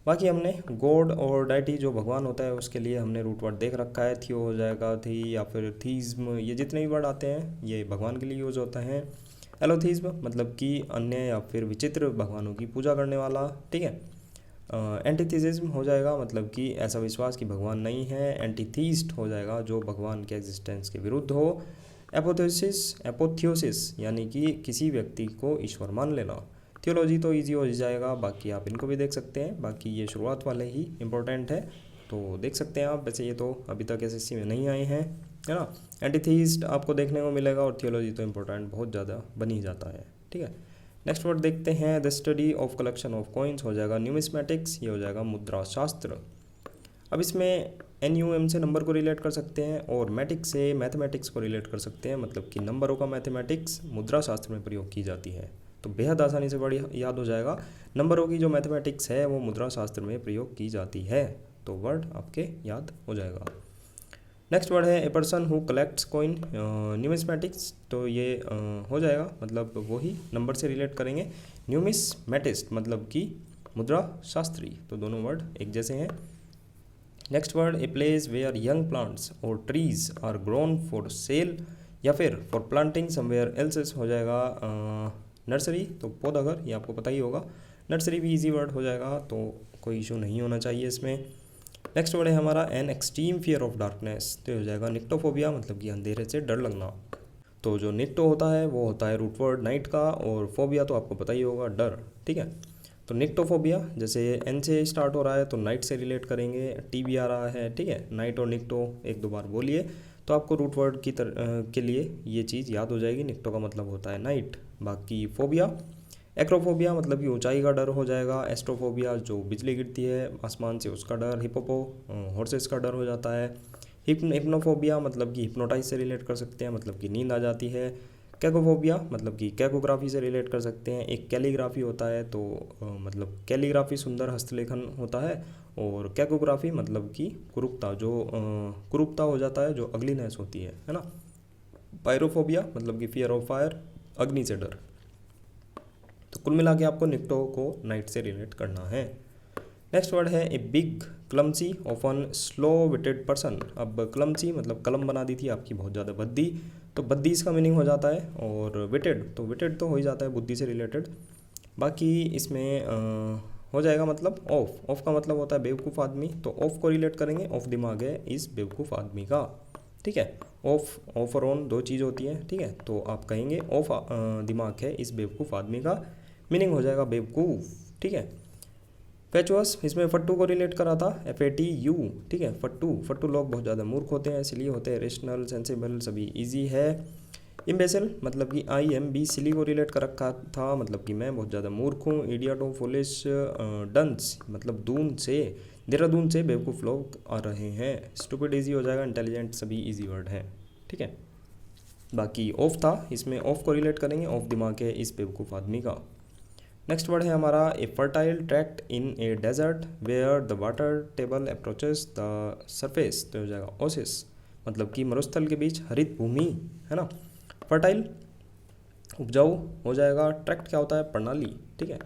बाकी हमने गॉड और डाइटी जो भगवान होता है उसके लिए हमने रूट वर्ड देख रखा है। थियो हो जाएगा, थी या फिर थीज्म, ये जितने भी वर्ड आते हैं ये भगवान के लिए यूज होते हैं। एलोथीज्म मतलब कि अन्य या फिर विचित्र भगवानों की पूजा करने वाला, ठीक है। एंटीथीसिज्म हो जाएगा मतलब कि ऐसा विश्वास कि भगवान नहीं है। एंटीथीस्ट हो जाएगा जो भगवान के एग्जिस्टेंस के विरुद्ध हो। एपोथियोसिस यानी कि किसी व्यक्ति को ईश्वर मान लेना। थियोलॉजी तो इजी हो जाएगा, बाकी आप इनको भी देख सकते हैं, बाकी ये शुरुआत वाले ही इंपॉर्टेंट है तो देख सकते हैं आप। वैसे ये तो अभी तक एसएससी में नहीं आए हैं, है ना। एंटीथीस्ट आपको देखने को मिलेगा और थियोलॉजी तो इंपॉर्टेंट बहुत ज़्यादा बन ही जाता है, ठीक है। नेक्स्ट वर्ड देखते हैं, the study of collection of coins हो जाएगा न्यूमिस्मेटिक्स, ये हो जाएगा मुद्रा शास्त्र। अब इसमें NUM से नंबर को रिलेट कर सकते हैं और मैटिक्स से मैथमेटिक्स को रिलेट कर सकते हैं, मतलब कि नंबरों का मैथमेटिक्स मुद्रा शास्त्र में प्रयोग की जाती है। तो बेहद आसानी से बड़ी याद हो जाएगा, नंबरों की जो मैथमेटिक्स है वो मुद्रा शास्त्र में प्रयोग की जाती है, तो वर्ड आपके याद हो जाएगा। नेक्स्ट वर्ड है ए person who collects coin numismatics, तो ये हो जाएगा मतलब वही नंबर से रिलेट करेंगे। न्यूमिस्मेटिस्ट मतलब कि मुद्रा शास्त्री, तो दोनों वर्ड एक जैसे हैं। Next word a place where young plants और trees are grown for sale या फिर फॉर प्लांटिंग समवेयर एल्सेस हो जाएगा नर्सरी, तो पौधाघर, ये आपको पता ही होगा। नर्सरी भी इजी वर्ड हो जाएगा तो कोई इशू नहीं होना चाहिए इसमें। नेक्स्ट वर्ड है हमारा an extreme fear of darkness, तो हो जाएगा निक्टोफोबिया मतलब कि अंधेरे से डर लगना। तो जो निक्टो होता है वो होता है रूट वर्ड नाइट का, और फोबिया तो आपको पता ही होगा डर, ठीक है। तो निक्टोफोबिया जैसे एन से स्टार्ट हो रहा है तो नाइट से रिलेट करेंगे, टी भी आ रहा है, ठीक है। नाइट और निक्टो एक दो बार बोलिए तो आपको रूट वर्ड के लिए ये चीज़ याद हो जाएगी। निक्टो का मतलब होता है नाइट। बाकी फोबिया, एक्रोफोबिया मतलब कि ऊंचाई का डर हो जाएगा। एस्ट्रोफोबिया जो बिजली गिरती है आसमान से उसका डर। हिपोपो हॉर्सेस का डर हो जाता है। हिप्नोफोबिया मतलब कि हिप्नोटाइज से रिलेट कर सकते हैं, मतलब कि नींद आ जाती है। कैकोफोबिया मतलब कि कैकोग्राफी से रिलेट कर सकते हैं। एक कैलीग्राफी होता है तो मतलब कैलीग्राफी सुंदर हस्तलेखन होता है, और कैकोग्राफी मतलब कि कुरूपता, जो कुरूपता हो जाता है, जो अग्लीनेस होती है ना। पायरोफोबिया मतलब कि फियर ऑफ फायर, अग्नि से डर। तो कुल मिला के आपको निक्टो को नाइट से रिलेट करना है। नेक्स्ट वर्ड है a big clumsy often slow witted person. अब क्लमसी मतलब कलम बना दी थी आपकी बहुत ज़्यादा बद्दी, तो बद्दी इसका मीनिंग हो जाता है। और विटेड तो हो ही जाता है बुद्धि से रिलेटेड। बाकी इसमें हो जाएगा मतलब ऑफ का मतलब होता है बेवकूफ़ आदमी, तो ऑफ को रिलेट करेंगे। ऑफ दिमाग है इस बेवकूफ़ आदमी का, ठीक है। ऑफ और ऑन दो चीज़ होती है, ठीक है। तो आप कहेंगे ऑफ दिमाग है इस बेवकूफ़ आदमी का, मीनिंग हो जाएगा बेवकूफ़, ठीक है। फैचुअस, इसमें फट्टू को रिलेट करा था, FATU, ठीक है। फट्टू लोग बहुत ज़्यादा मूर्ख होते हैं, इसलिए होते हैं। रेशनल, सेंसिबल सभी इजी है। इम्बेसिल मतलब कि IMB सिली को रिलेट कर रखा था, मतलब कि मैं बहुत ज़्यादा मूर्ख हूँ। इडियट और फुलिश, डंस मतलब दून से, देहरादून से बेवकूफ़ लोग आ रहे हैं। स्टूपिड इजी हो जाएगा। इंटेलिजेंट सभी इजी वर्ड हैं, ठीक है। बाकी ऑफ था, इसमें ऑफ को रिलेट करेंगे, ऑफ दिमाग है इस बेवकूफ़ आदमी का। नेक्स्ट वर्ड है हमारा a fertile tract in a desert where the water table approaches the surface, तो हो जाएगा ओसिस मतलब कि मरुस्थल के बीच हरित भूमि, है ना। फर्टाइल उपजाऊ हो जाएगा। ट्रैक्ट क्या होता है, प्रणाली, ठीक है।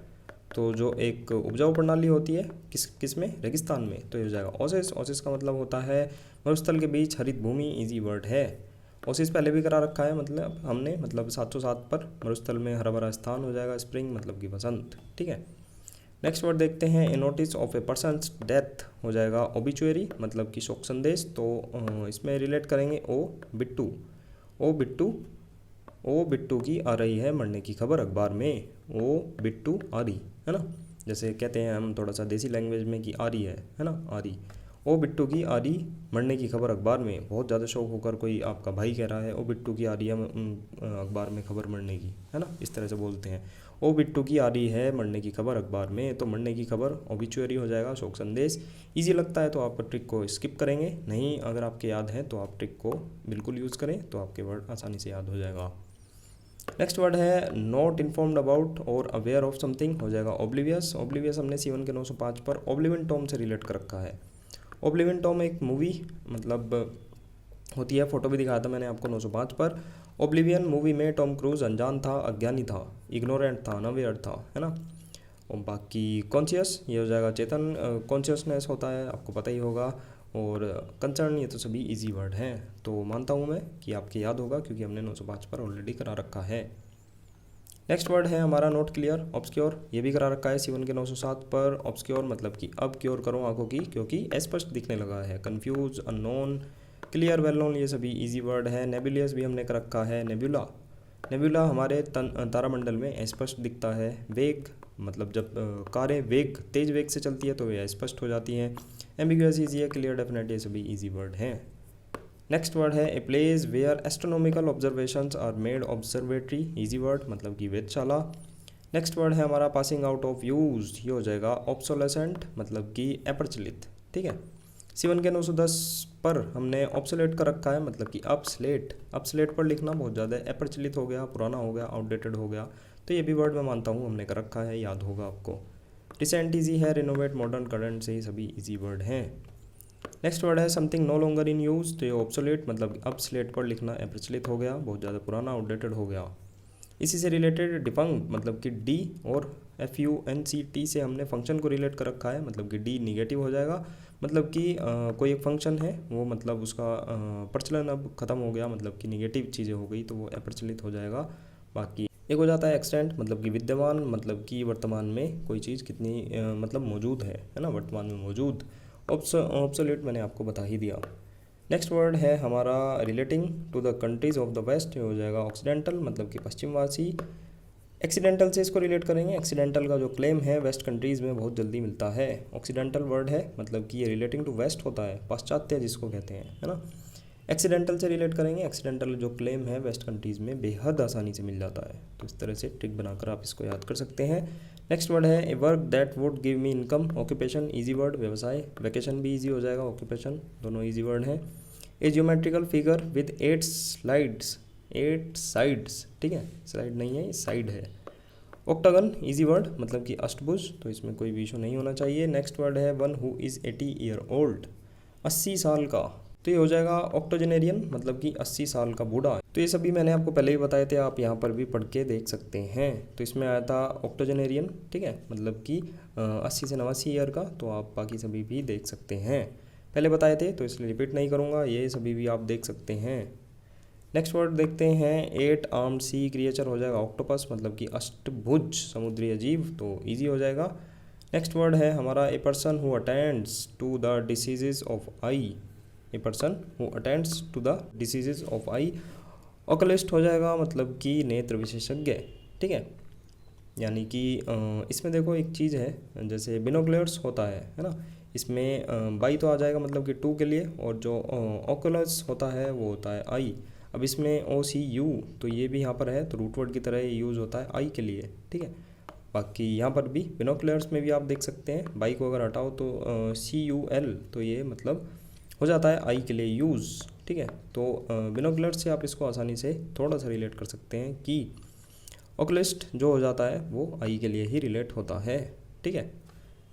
तो जो एक उपजाऊ प्रणाली होती है किस में, रेगिस्तान में, तो ये हो जाएगा ओसिस का मतलब होता है मरुस्थल के बीच हरित भूमि, इजी वर्ड है। ओसिस पहले भी करा रखा है मतलब हमने, मतलब 707 पर मरुस्थल में हरा भरा स्थान हो जाएगा। स्प्रिंग मतलब कि बसंत, ठीक है। नेक्स्ट वर्ड देखते हैं a notice of a person's death हो जाएगा ओबिचुअरी मतलब कि शोक संदेश, तो इसमें रिलेट करेंगे ओ बिट्टू की आ रही है मरने की खबर अखबार में। ओ बिट्टू आ रही, है ना। जैसे कहते हैं हम थोड़ा सा देसी लैंग्वेज में कि आ रही है ना, आ रही। ओ बिट्टू की आ रही मरने की खबर अखबार में, बहुत ज़्यादा शौक होकर कोई आपका भाई कह रहा है ओ बिट्टू की आ रही है अखबार में खबर मरने की, है ना, इस तरह से बोलते हैं। ओ बिट्टू की आ रही है मरने की खबर अखबार में, तो मरने की खबर ओबिचुअरी हो जाएगा, शोक संदेश। इजी लगता है तो आप ट्रिक को स्किप करेंगे, नहीं अगर आपके याद है तो आप ट्रिक को बिल्कुल यूज़ करें तो आपके वर्ड आसानी से याद हो जाएगा। नेक्स्ट वर्ड है नॉट इन्फॉर्म्ड अबाउट और अवेयर ऑफ समथिंग हो जाएगा ओब्लिवियस हमने C1 के 905 पर ओब्लिवियन टॉम से रिलेट कर रखा है। ओब्लिवियन टॉम एक मूवी मतलब होती है, फोटो भी दिखाया था मैंने आपको 905 पर। ओब्लिवियन मूवी में टॉम क्रूज अनजान था, अज्ञानी था, इग्नोरेंट था, अनअवेयर था, है ना। और बाकी कॉन्शियस ये हो जाएगा चेतन, कॉन्शियसनेस होता है, आपको पता ही होगा। और कंसर्न ये तो सभी इजी वर्ड हैं, तो मानता हूँ मैं कि आपके याद होगा क्योंकि हमने 905 पर ऑलरेडी करा रखा है। नेक्स्ट वर्ड है हमारा नॉट क्लियर, ऑब्सक्योर, ये भी करा रखा है C1 के 907 पर। ऑब्सक्योर मतलब कि अब क्योर करो आंखों की क्योंकि अस्पष्ट दिखने लगा है। Confuse, unknown, clear, well known ये सभी इजी वर्ड है। नेबुलियस भी हमने कर रखा है। नेबुला, नेबुला हमारे तारामंडल में अस्पष्ट दिखता है। वेग मतलब जब कारें तेज वेग से चलती है तो ये स्पष्ट हो जाती हैं। एम्बिगुअस ईजी है, क्लियर, डेफिनेट ये सभी इजी वर्ड हैं। नेक्स्ट वर्ड है a place where astronomical observations are made, observatory easy word मतलब कि वेधशाला। नेक्स्ट वर्ड है हमारा पासिंग आउट ऑफ यूज, ये हो जाएगा ऑब्सोलेसेंट मतलब कि अपरचलित। ठीक है, C1 के 910 पर हमने ऑब्सोलेट का रखा है मतलब कि अपस्लेट पर लिखना बहुत ज़्यादा अपरचलित हो गया, पुराना हो गया, आउटडेटेड हो गया, तो ये भी वर्ड मैं मानता हूँ हमने कर रखा है, याद होगा आपको। रिसेंट ईजी है, रिनोवेट, मॉडर्न, करंट से ही सभी इजी वर्ड हैं। नेक्स्ट वर्ड है something no longer in use, तो ये ऑब्सोलेट मतलब अब स्लेट पर लिखना अप्रचलित हो गया, बहुत ज़्यादा पुराना, आउटडेटेड हो गया। इसी से रिलेटेड डिफंक्ट मतलब कि डी और FUNCT से हमने फंक्शन को रिलेट कर रखा है मतलब कि डी निगेटिव हो जाएगा, मतलब कि कोई एक फंक्शन है वो मतलब उसका प्रचलन अब खत्म हो गया, मतलब कि निगेटिव चीज़ें हो गई तो वो अप्रचलित हो जाएगा। बाकी एक हो जाता है एक्सटेंट मतलब कि विद्यमान, मतलब कि वर्तमान में कोई चीज़ कितनी मतलब मौजूद है ना, वर्तमान में मौजूद। ऑब्सोलेट मैंने आपको बता ही दिया। नेक्स्ट वर्ड है हमारा relating to the countries of the West, हो जाएगा ऑक्सीडेंटल मतलब कि पश्चिमवासी। एक्सीडेंटल से इसको रिलेट करेंगे, एक्सीडेंटल का जो क्लेम है वेस्ट कंट्रीज़ में बहुत जल्दी मिलता है। ऑक्सीडेंटल वर्ड है मतलब कि ये रिलेटिंग टू वेस्ट होता है, पाश्चात्य जिसको कहते हैं, है ना। एक्सीडेंटल से रिलेट करेंगे, एक्सीडेंटल जो क्लेम है वेस्ट कंट्रीज़ में बेहद आसानी से मिल जाता है, तो इस तरह से ट्रिक बनाकर आप इसको याद कर सकते हैं। नेक्स्ट वर्ड है a work that would give me income, occupation easy word, व्यवसाय। वैकेशन भी इजी हो जाएगा, ऑक्यूपेशन दोनों इजी वर्ड हैं। A geometrical figure with 8 sides, ठीक है, स्लाइड नहीं है, साइड है। ऑक्टागन इजी वर्ड मतलब कि अष्टभुज, तो इसमें कोई भी इशू नहीं होना चाहिए। नेक्स्ट वर्ड है one who is 80 year old, 80 साल का, तो ये हो जाएगा ऑक्टोजेनेरियन मतलब कि 80 साल का बूढ़ा। तो ये सभी मैंने आपको पहले ही बताए थे, आप यहाँ पर भी पढ़ के देख सकते हैं। तो इसमें आया था ऑक्टोजेनेरियन, ठीक है, मतलब कि 80 से 89 ईयर का, तो आप बाकी सभी भी देख सकते हैं, पहले बताए थे तो इसलिए रिपीट नहीं करूँगा, ये सभी भी आप देख सकते हैं। नेक्स्ट वर्ड देखते हैं 8 आर्म्ड सी क्रिएचर, हो जाएगा ऑक्टोपस मतलब कि अष्टभुज समुद्री अजीव, तो ईजी हो जाएगा। नेक्स्ट वर्ड है हमारा a person who attends to the diseases of eye, a person who attends to the diseases of eye. Oculist हो जाएगा मतलब कि नेत्र विशेषज्ञ, ठीक है, यानी कि इसमें देखो एक चीज़ है, जैसे बिनोकुलर्स होता है ना, इसमें बाई तो आ जाएगा मतलब कि 2 के लिए, और जो ओकुलस होता है वो होता है आई। अब इसमें OCU तो ये भी यहाँ पर है, तो रूट वर्ड की तरह यूज़ होता है आई के लिए, ठीक है। बाकी यहाँ पर भी बिनोकुलर्स में भी आप देख सकते हैं, बाई को अगर हटाओ तो CUL, तो ये मतलब हो जाता है आई के लिए यूज़, ठीक है। तो बिनोकुलर्स से आप इसको आसानी से थोड़ा सा रिलेट कर सकते हैं कि ओकुलिस्ट जो हो जाता है वो आई के लिए ही रिलेट होता है, ठीक है।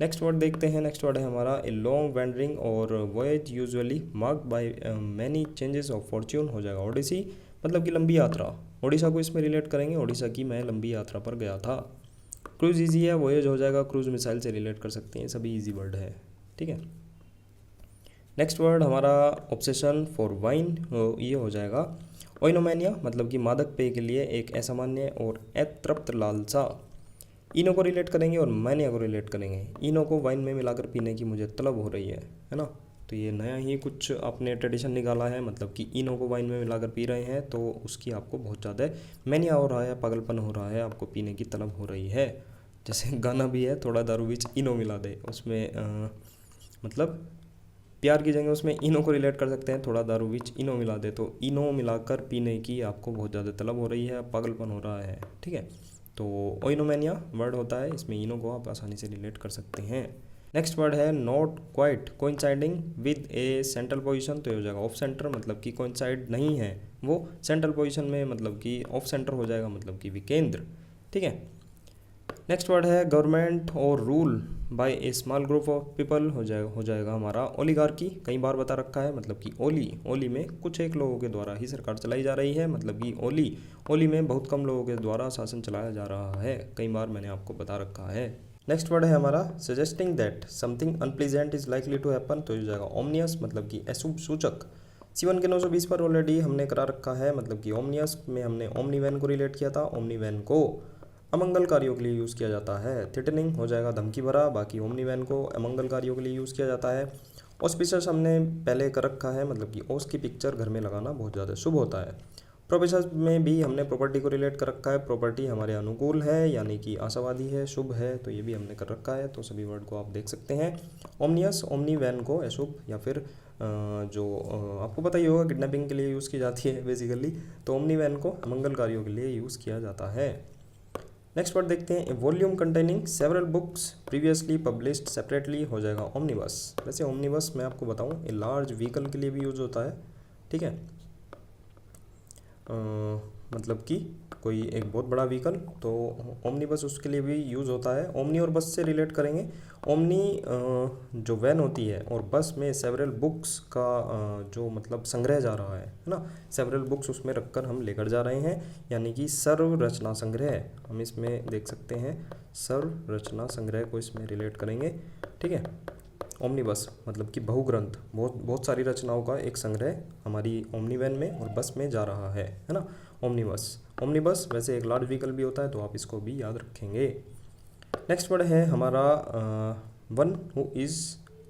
नेक्स्ट वर्ड देखते हैं, नेक्स्ट वर्ड है हमारा ए लॉन्ग वैंडरिंग और voyage usually marked by many changes of Fortune, हो जाएगा ओडिसी मतलब कि लंबी यात्रा। ओडिशा को इसमें रिलेट करेंगे, ओडिशा की मैं लंबी यात्रा पर गया था। क्रूज ईजी है, वॉयज हो जाएगा क्रूज मिसाइल से रिलेट कर सकते हैं, सभी ईजी वर्ड है, ठीक है। नेक्स्ट वर्ड हमारा ऑब्सेशन फॉर वाइन, ये हो जाएगा ओइनोमैनिया मतलब कि मादक पेय के लिए एक असामान्य और अतृप्त लालसा। इनो को रिलेट करेंगे और मैनिया को रिलेट करेंगे। इनो को वाइन में मिलाकर पीने की मुझे तलब हो रही है ना, तो ये नया ही कुछ आपने ट्रेडिशन निकाला है, मतलब कि इनो को वाइन में मिलाकर पी रहे हैं, तो उसकी आपको बहुत ज़्यादा मैनिया हो रहा है, पागलपन हो रहा है, आपको पीने की तलब हो रही है। जैसे गाना भी है, थोड़ा दारू बीच इनो मिला दे, उसमें मतलब प्यार की जगह उसमें इनो को रिलेट कर सकते हैं, थोड़ा दारू बीच इनो मिला दे, तो इनो मिलाकर पीने की आपको बहुत ज़्यादा तलब हो रही है, पागलपन हो रहा है, ठीक है। तो ओइनोमैनिया वर्ड होता है, इसमें इनो को आप आसानी से रिलेट कर सकते हैं। नेक्स्ट वर्ड है not quite coinciding with A central position, तो ये हो जाएगा ऑफ सेंटर मतलब कि कोइंसाइड नहीं है वो सेंट्रल पोजीशन में, मतलब कि ऑफ सेंटर हो जाएगा मतलब कि विकेंद्र, ठीक है। नेक्स्ट वर्ड है गवर्नमेंट और rule by A small group of people, हो जाएगा हमारा ओलिगार्की, कई बार बता रखा है, मतलब कि ओली में कुछ एक लोगों के द्वारा ही सरकार चलाई जा रही है, मतलब कि ओली में बहुत कम लोगों के द्वारा शासन चलाया जा रहा है, कई बार मैंने आपको बता रखा है। नेक्स्ट वर्ड है हमारा suggesting that something unpleasant is likely to happen, तो ये हो जाएगा ओमनियस, मतलब कि अशुभ सूचक। C1 के 920 पर ऑलरेडी हमने करा रखा है, मतलब कि ओमनियस में हमने ओमनी वैन को रिलेट किया था। ओमनी वैन को अमंगल कार्यों के लिए यूज़ किया जाता है। थ्रेटनिंग हो जाएगा धमकी भरा, बाकी ओमनी वैन को अमंगल कार्यों के लिए यूज़ किया जाता है। ऑस्पिशियस हमने पहले कर रखा है, मतलब कि ओस की पिक्चर घर में लगाना बहुत ज़्यादा शुभ होता है। प्रोफेसर में भी हमने प्रॉपर्टी को रिलेट कर रखा है, प्रॉपर्टी हमारे अनुकूल है यानी कि आशावादी है, शुभ है, तो ये भी हमने कर रखा है। तो सभी वर्ड को आप देख सकते हैं। ओमनियस ओमनी वैन को अशुभ या फिर आपको पता ही होगा किडनैपिंग के लिए यूज़ की जाती है बेसिकली, तो ओमनी वैन को मंगल कार्यों के लिए यूज़ किया जाता है। नेक्स्ट वर्ड देखते हैं, a volume containing several books previously published separately, हो जाएगा ओमनिबस। वैसे ओमनिबस मैं आपको बताऊं ए लार्ज व्हीकल के लिए भी यूज़ होता है, ठीक है, मतलब कि कोई एक बहुत बड़ा व्हीकल, तो ओमनी बस उसके लिए भी यूज़ होता है। ओमनी और बस से रिलेट करेंगे। ओमनी जो वैन होती है और बस में सेवरल बुक्स का जो मतलब संग्रह जा रहा है ना, सेवरल बुक्स उसमें रखकर हम लेकर जा रहे हैं, यानी कि सर्व रचना संग्रह हम इसमें देख सकते हैं। सर्व रचना संग्रह को इसमें रिलेट करेंगे, ठीक है। ओमनी बस मतलब कि बहुग्रंथ, बहुत सारी रचनाओं का एक संग्रह हमारी ओमनी वैन में और बस में जा रहा है ना, ओमनी बस। ओमनी बस वैसे एक लार्ज व्हीकल भी होता है, तो आप इसको भी याद रखेंगे। नेक्स्ट वर्ड है हमारा one who is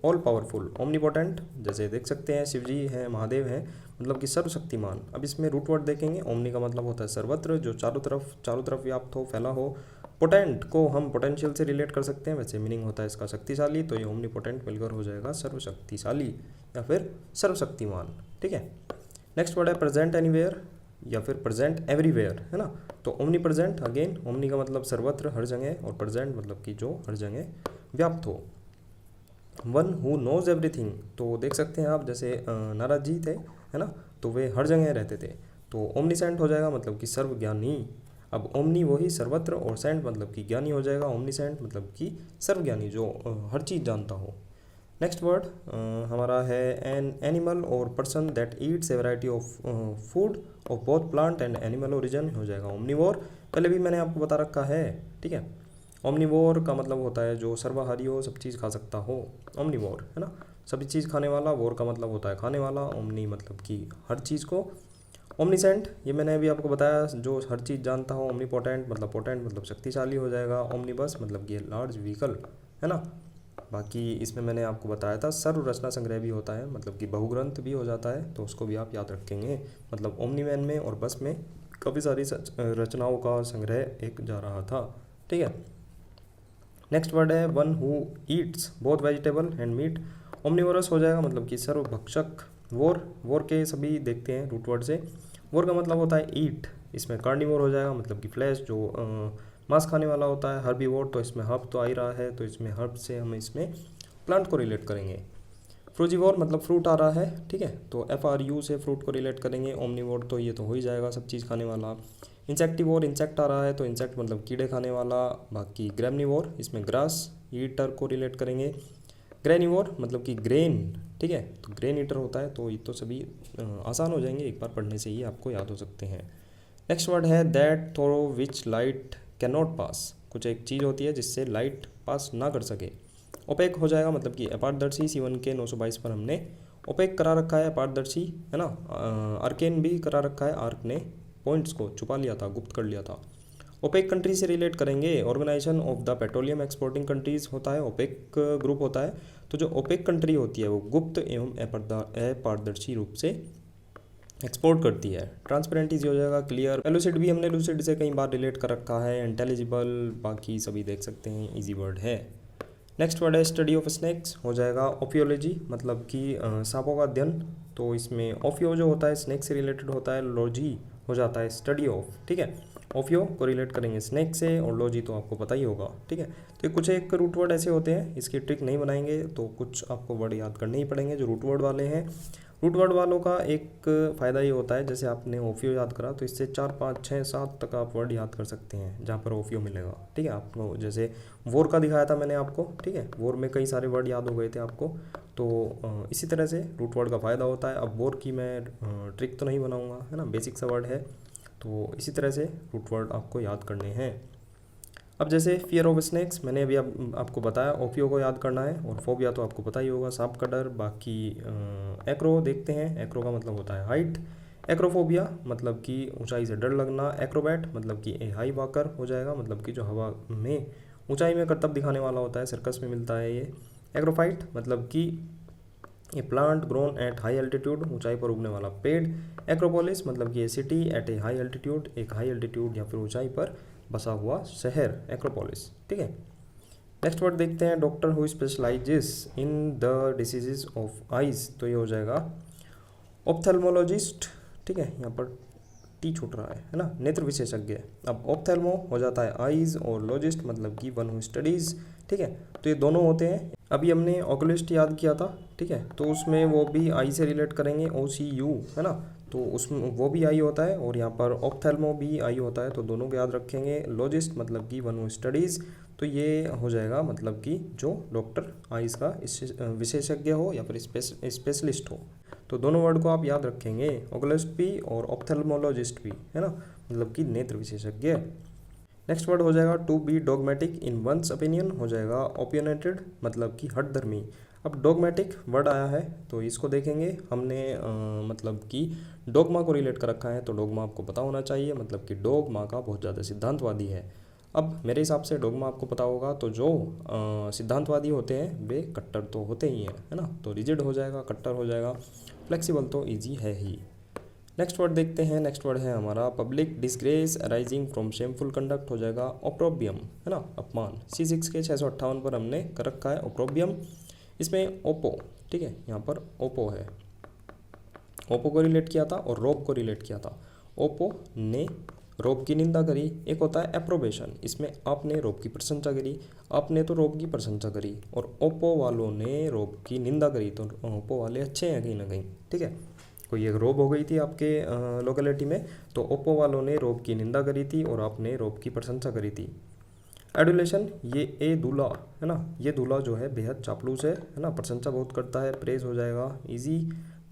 all powerful omnipotent, जैसे देख सकते हैं शिव जी हैं, महादेव हैं, मतलब कि सर्वशक्तिमान। अब इसमें रूट वर्ड देखेंगे। ओमनी का मतलब होता है सर्वत्र, जो चारों तरफ व्याप्त हो, फैला हो। पोटेंट को हम पोटेंशियल से रिलेट कर सकते हैं, वैसे मीनिंग होता है इसका शक्तिशाली, तो ये ओमनी पोटेंट मिलकर हो जाएगा सर्वशक्तिशाली या फिर सर्वशक्तिमान, ठीक है। नेक्स्ट वर्ड है प्रेजेंट एनीवेयर या फिर प्रेजेंट एवरीवेयर, है ना, तो ओमनी प्रेजेंट अगेन, ओमनी का मतलब सर्वत्र हर जगह, और प्रेजेंट मतलब कि जो हर जगह व्याप्त हो। वन हु नोज एवरीथिंग, तो देख सकते हैं आप, जैसे नारद जी थे, है ना, तो वे हर जगह रहते थे, तो ओमनीसेंट हो जाएगा, मतलब कि सर्वज्ञानी। अब ओमनी वही सर्वत्र, और सेंट मतलब कि ज्ञानी हो जाएगा। ओमनीसेंट मतलब कि सर्वज्ञानी, जो हर चीज़ जानता हो। नेक्स्ट वर्ड हमारा है एन एनिमल और person that eats a variety of food of both plant and animal origin, हो जाएगा ओमनीवोर। पहले भी मैंने आपको बता रखा है, ठीक है। ओमनीवोर का मतलब होता है जो सर्वाहारी हो, सब चीज़ खा सकता हो, ओमनीवोर, है ना, सभी चीज़ खाने वाला। वोर का मतलब होता है खाने वाला, ओमनी मतलब कि हर चीज़ को। ओमनीसेंट ये मैंने अभी आपको बताया, जो हर चीज़ जानता हो। ओमनीपोटेंट मतलब शक्तिशाली हो जाएगा। ओमनीबस मतलब कि लार्ज व्हीकल, है ना। बाकी इसमें मैंने आपको बताया था सर्व रचना संग्रह भी होता है, मतलब कि बहुग्रंथ भी हो जाता है, तो उसको भी आप याद रखेंगे। मतलब ओमनी वैन में और बस में काफ़ी सारी रचनाओं का संग्रह एक जा रहा था, ठीक है। नेक्स्ट वर्ड है one who eats both vegetable and meat, omnivorous हो जाएगा, मतलब कि सर्वभक्षक। वोर के सभी देखते हैं रूट वर्ड से। वोर का मतलब होता है ईट, इसमें कार्निवोर हो जाएगा, मतलब कि फ्लैश, जो मांस खाने वाला होता है। हर्बीवोर, तो इसमें हर्ब तो आ ही रहा है, तो इसमें हर्ब से हम इसमें प्लांट को रिलेट करेंगे। फ्रूजीवोर मतलब फ्रूट आ रहा है, ठीक है, तो FRU से फ्रूट को रिलेट करेंगे। ओमनीवोर तो ये तो हो ही जाएगा, सब चीज़ खाने वाला। इंसेक्टिवोर इंसेक्ट आ रहा है, तो इंसेक्ट मतलब कीड़े खाने वाला। बाकी ग्रेमनीवोर, इसमें ग्रास ईटर को रिलेट करेंगे। ग्रेनिवोर मतलब कि ग्रेन, ठीक है, तो ग्रेन ईटर होता है, तो ये तो सभी आसान हो जाएंगे, एक बार पढ़ने से ही आपको याद हो सकते हैं। नेक्स्ट वर्ड है that through which light can not pass, कुछ एक चीज़ होती है जिससे लाइट पास ना कर सके। ओपेक हो जाएगा, मतलब कि अपारदर्शी। C1 के 922 पर हमने ओपेक करा रखा है, अपारदर्शी, है ना। आर्केन भी करा रखा है, आर्क ने पॉइंट्स को छुपा लिया था, गुप्त कर लिया था। ओपेक कंट्री से रिलेट करेंगे। Organization of the petroleum exporting countries होता है, ओपेक ग्रुप होता है, तो जो ओपेक कंट्री होती है वो गुप्त एवं अपारदर्शी रूप से एक्सपोर्ट करती है। ट्रांसपेरेंट इजी हो जाएगा, क्लियर। एलुसिड भी हमने लूसिड से कई बार रिलेट कर रखा है। इंटेलिजिबल, बाकी सभी देख सकते हैं, इजी वर्ड है। नेक्स्ट वर्ड है स्टडी ऑफ स्नेक्स, हो जाएगा ओफियोलॉजी, मतलब कि सांपों का अध्ययन, तो इसमें ओफियो जो होता है स्नेक से रिलेटेड होता है, लॉजी हो जाता है स्टडी ऑफ, ठीक है। ओफियो को रिलेट करेंगे स्नेक से, और लॉजी तो आपको पता ही होगा, ठीक है। तो कुछ एक रूट वर्ड ऐसे होते हैं, इसकी ट्रिक नहीं बनाएंगे तो कुछ आपको वर्ड याद करने ही पड़ेंगे जो रूट वर्ड वाले हैं। रूट वर्ड वालों का एक फ़ायदा ये होता है, जैसे आपने ओफियो याद करा तो इससे 4, 5, 6, 7 तक आप वर्ड याद कर सकते हैं जहाँ पर ओफियो मिलेगा, ठीक है। आपको जैसे वोर का दिखाया था मैंने आपको, ठीक है, वोर में कई सारे वर्ड याद हो गए थे आपको, तो इसी तरह से रूट वर्ड का फ़ायदा होता है। अब वोर की मैं ट्रिक तो नहीं बनाऊँगा, है ना, बेसिक सा वर्ड है, तो इसी तरह से रूट वर्ड आपको याद करने हैं। अब जैसे फियर ऑफ स्नैक्स मैंने अभी आपको बताया, ओपियो को याद करना है, और फोबिया तो आपको पता ही होगा, सांप का डर। बाकी एक्रो देखते हैं, एक्रो का मतलब होता है हाइट। एक्रोफोबिया मतलब कि ऊंचाई से डर लगना। एक्रोबैट मतलब कि ए हाई वॉकर हो जाएगा, मतलब कि जो हवा में ऊंचाई में करतब दिखाने वाला होता है, सर्कस में मिलता है ये। एक्रोफाइट मतलब कि a plant grown at high altitude, ऊंचाई पर उगने वाला पेड़। एक्रोपोलिस मतलब कि a city at a high altitude, एक हाई एल्टीट्यूड या फिर ऊंचाई पर बसा हुआ शहर, एक्रोपोलिस। ठीक है, नेक्स्ट वर्ड देखते हैं, doctor who specialises in the diseases of eyes, तो ये हो जाएगा ऑप्थेल्मोलॉजिस्ट। ठीक है, यहाँ पर टी छूट रहा है ना, नेत्र विशेषज्ञ। अब ऑप्थेल्मो हो जाता है आइज, और लॉजिस्ट मतलब कि वन हु स्टडीज। ठीक है, तो ये दोनों होते हैं। अभी हमने ऑकुलिस्ट याद किया था, ठीक है, तो उसमें वो भी आई से रिलेट करेंगे, OCU है ना, तो उसमें वो भी आई होता है, और यहाँ पर ऑप्थेल्मो भी आई होता है, तो दोनों को याद रखेंगे। लॉजिस्ट मतलब कि वन हु स्टडीज़, तो ये हो जाएगा मतलब कि जो डॉक्टर आइज़ का विशेषज्ञ हो या फिर स्पेशलिस्ट हो, तो दोनों वर्ड को आप याद रखेंगे, ओकुलिस्ट भी और ऑप्थेल्मोलॉजिस्ट भी, है ना, मतलब कि नेत्र विशेषज्ञ। नेक्स्ट वर्ड हो जाएगा to be dogmatic in one's opinion, हो जाएगा ओपिनियटेड मतलब कि हठधर्मी। अब डॉगमेटिक वर्ड आया है तो इसको देखेंगे हमने, मतलब कि डोगमा को रिलेट कर रखा है, तो डोगमा आपको पता होना चाहिए, मतलब कि डोगमा का बहुत ज़्यादा सिद्धांतवादी है। अब मेरे हिसाब से डोगमा आपको पता होगा, तो जो सिद्धांतवादी होते हैं वे कट्टर तो होते ही हैं, है ना, तो रिजिड हो जाएगा, कट्टर हो जाएगा, फ्लेक्सिबल तो ईजी है ही। नेक्स्ट वर्ड देखते हैं, नेक्स्ट वर्ड है हमारा public disgrace arising from shameful conduct, हो जाएगा ओप्रोबियम, है ना, अपमान। C6 के 658 पर हमने कर रखा है ओप्रोबियम। इसमें ओपो, ठीक है, यहाँ पर ओपो है, ओपो को रिलेट किया था और रोब को रिलेट किया था। ओपो ने रोब की निंदा करी। एक होता है एप्रोबेशन, इसमें आपने रोब की प्रशंसा करी, आपने तो रोब की प्रशंसा करी, और ओप्पो वालों ने रोब की निंदा करी, तो ओप्पो वाले अच्छे हैं कहीं ना कहीं। ठीक है, कोई एक रोब हो गई थी आपके लोकेलिटी में, तो ओप्पो वालों ने रोब की निंदा करी थी और आपने रोब की प्रशंसा करी थी। एडुलेशन, ये ए दूल्हा है ना, ये दूल्हा जो है बेहद चापलूस है ना, प्रशंसा बहुत करता है, प्रेज हो जाएगा इजी।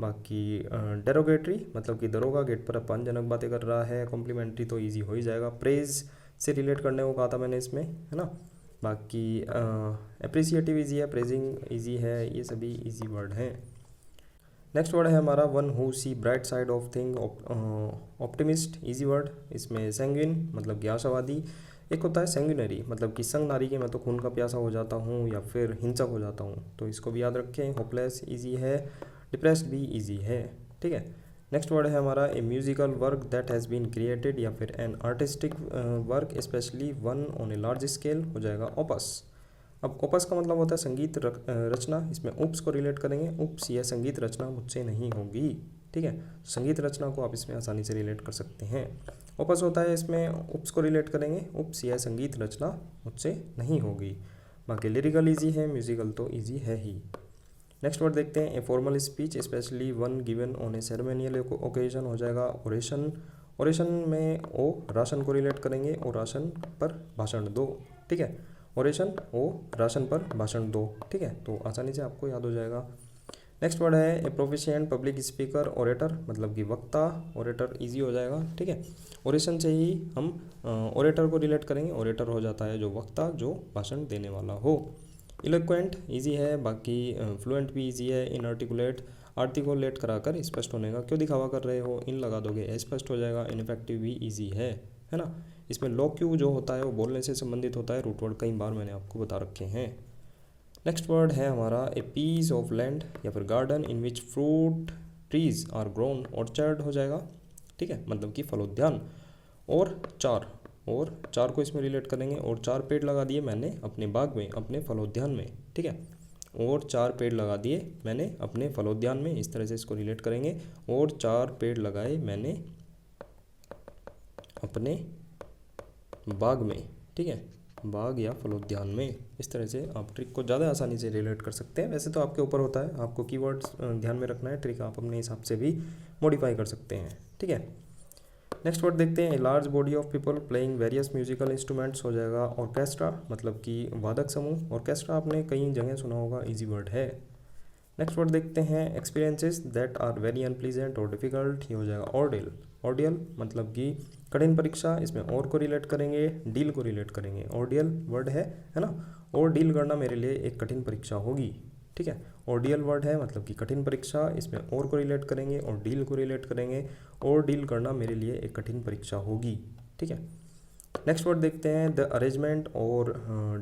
बाकी डेरोगेटरी मतलब कि दरोगा गेट पर अपमानजनक बातें कर रहा है, कॉम्प्लीमेंट्री तो इजी हो ही जाएगा, प्रेज से रिलेट करने को कहा था मैंने इसमें, है ना। बाकी अप्रिसिएटिव इजी है, प्रेजिंग इजी है, ये सभी इजी वर्ड हैं। नेक्स्ट वर्ड है हमारा one who see bright side of thing, optimist, easy word. इसमें सैंग्विन मतलब कि आशावादी। एक होता है सैंग्विनरी मतलब कि संग नारी के मैं तो खून का प्यासा हो जाता हूँ या फिर हिंसक हो जाता हूँ, तो इसको भी याद रखें। होपलेस इजी है, डिप्रेस्ड भी इजी है। ठीक है, नेक्स्ट वर्ड है हमारा a musical work that has been created, या फिर an artistic work especially one on a large scale, हो जाएगा ओपस। अब ओपस का मतलब होता है संगीत रचना, इसमें उप्स को रिलेट करेंगे, उप्स यह संगीत रचना मुझसे नहीं होगी। ठीक है, संगीत रचना को आप इसमें आसानी से रिलेट कर सकते हैं। ओपस होता है, इसमें उप्स को रिलेट करेंगे, उप्स यह संगीत रचना मुझसे नहीं होगी। बाकी लिरिकल ईजी है, म्यूजिकल तो ईजी है ही। नेक्स्ट वर्ड देखते हैं a formal speech specially one given on A ceremonial occasion, हो जाएगा ओरेशन। ओरेशन में ओ राशन को रिलेट करेंगे, और राशन पर भाषण दो। ठीक है, ओरेशन ओ राशन पर भाषण दो। ठीक है, तो आसानी से आपको याद हो जाएगा। नेक्स्ट वर्ड है ए प्रोफिशिएंट पब्लिक स्पीकर, ओरेटर मतलब कि वक्ता, ओरेटर इजी हो जाएगा। ठीक है, ओरेशन से ही हम ओरेटर को रिलेट करेंगे, ओरेटर हो जाता है जो वक्ता, जो भाषण देने वाला हो। इलोक्वेंट इजी है, बाकी फ्लुएंट भी इजी है। इनआर्टिकुलेट, आर्टिकुलेट कराकर स्पष्ट होने का क्यों दिखावा कर रहे हो, इन लगा दोगे स्पष्ट हो जाएगा। इनफेक्टिव भी इजी है ना। इसमें लोक्यू जो होता है वो बोलने से संबंधित होता है, रूट वर्ड कई बार मैंने आपको बता रखे हैं। नेक्स्ट वर्ड है हमारा ए पीस ऑफ लैंड या फिर garden in which fruit trees are grown, orchard हो जाएगा। ठीक है, मतलब कि फलोद्यान। और चार को इसमें रिलेट करेंगे, और 4 पेड़ लगा दिए मैंने अपने बाग में, अपने फलोद्यान में। ठीक है, और 4 पेड़ लगा दिए मैंने अपने फलोद्यान में, इस तरह से इसको रिलेट करेंगे। और 4 पेड़ लगाए मैंने अपने बाग में। ठीक है, बाग या फलोद्यान में, इस तरह से आप ट्रिक को ज़्यादा आसानी से रिलेट कर सकते हैं। वैसे तो आपके ऊपर होता है, आपको कीवर्ड्स ध्यान में रखना है, ट्रिक आप अपने हिसाब से भी मॉडिफाई कर सकते हैं। ठीक है, नेक्स्ट वर्ड देखते हैं a large body of people playing various musical instruments, हो जाएगा ऑर्केस्ट्रा मतलब कि वादक समूह। ऑर्केस्ट्रा आपने कई जगह सुना होगा, इजी वर्ड है। नेक्स्ट वर्ड देखते हैं experiences that are very unpleasant और डिफिकल्ट, ये हो जाएगा ऑर्डेल। ऑर्डियल मतलब कि कठिन परीक्षा, इसमें और को रिलेट करेंगे, डील को रिलेट करेंगे। ऑर्डियल वर्ड है ना, और डील करना मेरे लिए एक कठिन परीक्षा होगी, ठीक है। ऑर्डियल वर्ड है मतलब कि कठिन परीक्षा, इसमें और को रिलेट करेंगे और डील को रिलेट करेंगे, और डील करना मेरे लिए एक कठिन परीक्षा होगी, ठीक है। नेक्स्ट वर्ड देखते हैं द अरेंजमेंट और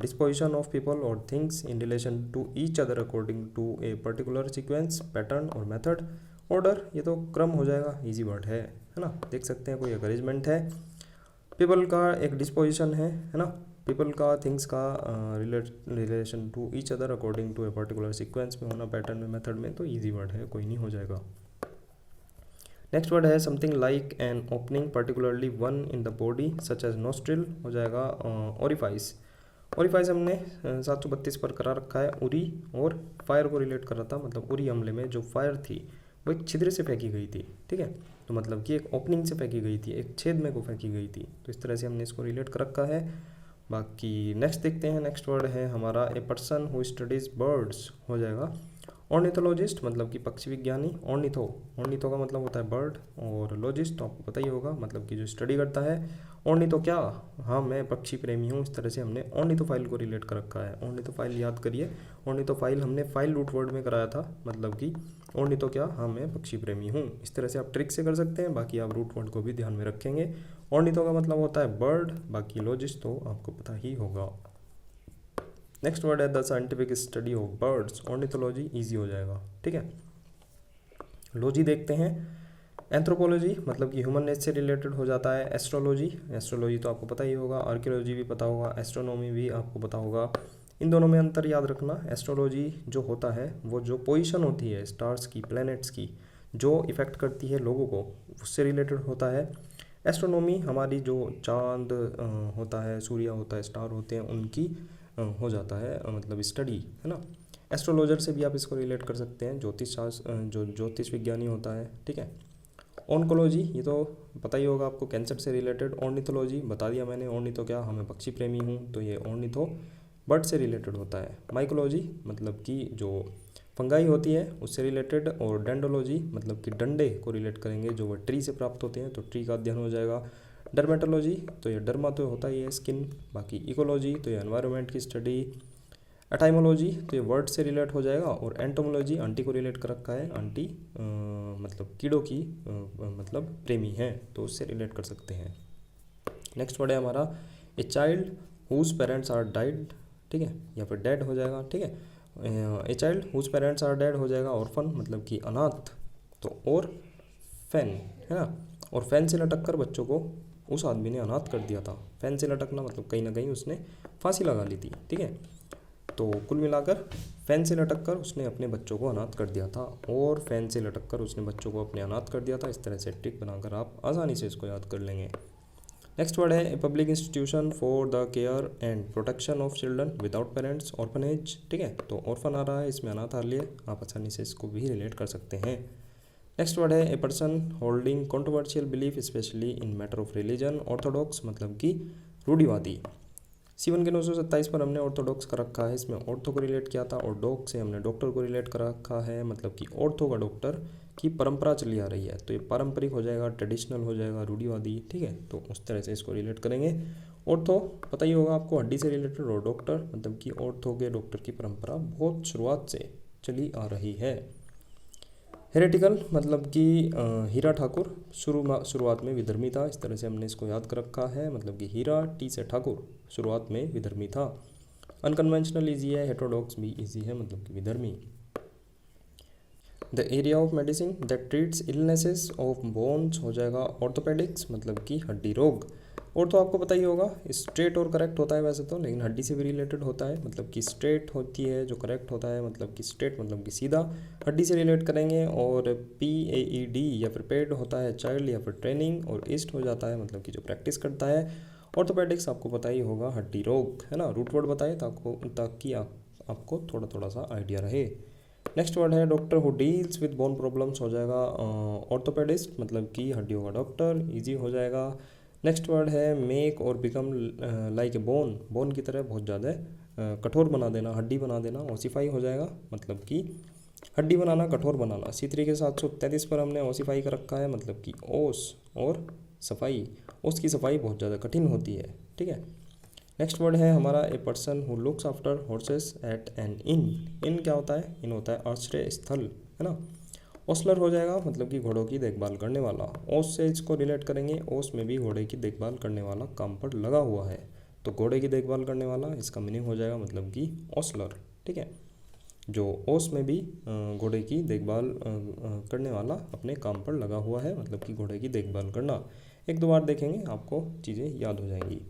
डिस्पोजिशन ऑफ पीपल और things in relation to each other according to a particular sequence, pattern और मेथड। ऑर्डर ये तो क्रम हो जाएगा, इजी वर्ड है ना। देख सकते हैं कोई एक अरेंजमेंट है, पीपल का एक डिस्पोजिशन है ना, पीपल का थिंग्स का relation to each other according to a particular sequence में होना, पैटर्न में, मेथड में, तो ईजी वर्ड है, कोई नहीं हो जाएगा। नेक्स्ट वर्ड है something like an opening particularly one in the body such as nostril, हो जाएगा ओरिफाइस। ओरिफाइस हमने 732 पर करा रखा है, उरी और फायर को रिलेट कर रहा था, मतलब उरी हमले में जो फायर थी वो एक छिद्र से फेंकी गई थी, ठीक है। तो मतलब कि एक ओपनिंग से फेंकी गई थी, एक छेद में को फेंकी गई थी, तो इस तरह से हमने इसको रिलेट कर रखा है। बाकी नेक्स्ट देखते हैं, नेक्स्ट वर्ड है हमारा a person who studies birds, हो जाएगा ऑर्निथोलॉजिस्ट मतलब कि पक्षी विज्ञानी। ऑर्निथो का मतलब होता है बर्ड, और लॉजिस्ट तो आपको पता ही होगा मतलब कि जो स्टडी करता है। ऑर्निथो क्या, हाँ मैं पक्षी प्रेमी हूँ, इस तरह से हमने ऑर्निथोफाइल को रिलेट कर रखा है। ऑर्निथोफाइल याद करिए, ऑर्निथोफाइल हमने फाइल रूट वर्ड में कराया था, मतलब कि ऑर्निथो क्या, हाँ मैं पक्षी प्रेमी हूँ। इस तरह से आप ट्रिक से कर सकते हैं, बाकी आप रूट वर्ड को भी ध्यान में रखेंगे। ऑर्निथो का मतलब होता है बर्ड, बाकी लॉजिस्ट तो आपको पता ही होगा। नेक्स्ट वर्ड है the scientific study of birds, ornithology, easy हो जाएगा, ठीक है। लॉजी देखते हैं, एंथ्रोपोलॉजी मतलब कि ह्यूमन नेचर से रिलेटेड हो जाता है। एस्ट्रोलॉजी तो आपको पता ही होगा, आर्कियोलॉजी भी पता होगा, एस्ट्रोनॉमी भी आपको पता होगा। इन दोनों में अंतर याद रखना, एस्ट्रोलॉजी जो होता है वो जो पोजीशन होती है स्टार्स की, प्लैनेट्स की, जो इफेक्ट करती है लोगों को, उससे रिलेटेड होता है। एस्ट्रोनॉमी हमारी जो चांद होता है, सूर्य होता है, स्टार होते हैं, उनकी हो जाता है मतलब स्टडी, है ना। एस्ट्रोलॉजर से भी आप इसको रिलेट कर सकते हैं, ज्योतिष शास्त्र, जो ज्योतिष विज्ञानी होता है, ठीक है। ऑन्कोलॉजी ये तो पता ही होगा आपको, कैंसर से रिलेटेड। ऑर्निथोलॉजी बता दिया मैंने, ऑर्निथो क्या, हमें पक्षी प्रेमी हूँ, तो ये ऑर्निथो बर्ड से रिलेटेड होता है। माइकोलॉजी मतलब कि जो फंगाई होती है उससे रिलेटेड, और डेंडोलॉजी मतलब कि डंडे को रिलेट करेंगे जो वो ट्री से प्राप्त होते हैं, तो ट्री का अध्ययन हो जाएगा। डर्मेटोलॉजी तो ये डर्मा तो होता ही है स्किन, बाकी इकोलॉजी तो ये एनवायरनमेंट की स्टडी। एटाइमोलॉजी तो ये वर्ड से रिलेट हो जाएगा, और एंटोमोलॉजी आंटी को रिलेट कर रखा है, आंटी मतलब कीड़ों की मतलब प्रेमी है, तो उससे रिलेट कर सकते हैं। नेक्स्ट वर्ड है हमारा a child whose parents are died, ठीक है, या फिर डेड हो जाएगा, ठीक है। A child whose parents are dead हो जाएगा ऑर्फन मतलब कि अनाथ, तो और फैन है ना, और फैन से लटक कर बच्चों को उस आदमी ने अनाथ कर दिया था। फैन से लटकना मतलब कहीं ना कहीं उसने फांसी लगा ली थी, ठीक है। तो कुल मिलाकर फैन से लटक कर उसने अपने बच्चों को अनाथ कर दिया था, और फैन से लटक कर उसने बच्चों को अपने अनाथ कर दिया था। इस तरह से ट्रिक बनाकर आप आसानी से इसको याद कर लेंगे। नेक्स्ट वर्ड है a public institution for the care and protection of children without parents, orphanage, ठीक है। तो ऑर्फन आ रहा है, इसमें अनाथालय, आप आसानी से इसको भी रिलेट कर सकते हैं। नेक्स्ट वर्ड है a person holding controversial belief specially in matter of religion, Orthodox मतलब कि रूढ़िवादी। C1 के 927 पर हमने ऑर्थोडॉक्स का रखा है, इसमें ऑर्थो को रिलेट किया था, और डॉग से हमने डॉक्टर को रिलेट कर रखा है, मतलब कि ऑर्थो का डॉक्टर की परंपरा चली आ रही है, तो ये पारंपरिक हो जाएगा, ट्रेडिशनल हो जाएगा, रूढ़िवादी, ठीक है। तो उस तरह से इसको रिलेट करेंगे। ऑर्थो पता ही होगा आपको, हड्डी से रिलेटेड, और डॉक्टर मतलब कि ऑर्थो के डॉक्टर की परंपरा बहुत शुरुआत से चली आ रही है। हेरेटिकल मतलब कि हीरा ठाकुर शुरुआत में विधर्मी था, इस तरह से हमने इसको याद कर रखा है, मतलब कि हीरा टी से ठाकुर शुरुआत में विधर्मी था। अनकन्वेंशनल इजी है, हेटेरोडॉक्स भी इजी है, मतलब कि विधर्मी। The area of medicine that treats illnesses of bones हो जाएगा ऑर्थोपेडिक्स मतलब कि हड्डी रोग। और तो आपको पता ही होगा, स्ट्रेट और करेक्ट होता है वैसे तो, लेकिन हड्डी से भी रिलेटेड होता है, मतलब कि स्ट्रेट होती है जो करेक्ट होता है, मतलब कि स्ट्रेट मतलब कि सीधा, हड्डी से रिलेट करेंगे। और PAED या फिर पेड होता है चाइल्ड या फिर ट्रेनिंग, और ईस्ट हो जाता है मतलब कि जो प्रैक्टिस करता है। ऑर्थोपेडिक्स आपको पता ही होगा, हड्डी रोग, है ना, रूट वर्ड बताए ताकि आपको थोड़ा थोड़ा सा आइडिया रहे। नेक्स्ट वर्ड है doctor who deals with bone problems, हो जाएगा ऑर्थोपेडिस्ट मतलब कि हड्डियों का डॉक्टर, इजी हो जाएगा। नेक्स्ट वर्ड है मेक और बिकम लाइक ए बोन की तरह बहुत ज़्यादा कठोर बना देना, हड्डी बना देना, ओसिफाई हो जाएगा मतलब कि हड्डी बनाना, कठोर बनाना। इसी तरीके से 733 पर हमने ओसीफाई कर रखा है, मतलब कि ओस और सफाई। ओस की सफाई बहुत ज़्यादा कठिन होती है, ठीक है। नेक्स्ट वर्ड है हमारा a person who looks after horses at an inn. Inn क्या होता है? इन होता है आश्रय स्थल, है ना। ओसलर हो जाएगा, मतलब कि घोड़ों की देखभाल करने वाला। ओस से इसको रिलेट करेंगे, ओस में भी घोड़े की देखभाल करने वाला काम पर लगा हुआ है, तो घोड़े की देखभाल करने वाला इसका मीनिंग हो जाएगा मतलब कि ओसलर, ठीक है। जो ओस में भी घोड़े की देखभाल करने वाला अपने काम पर लगा हुआ है, मतलब कि घोड़े की देखभाल करना। एक दो बार देखेंगे आपको चीज़ें याद हो जाएंगी।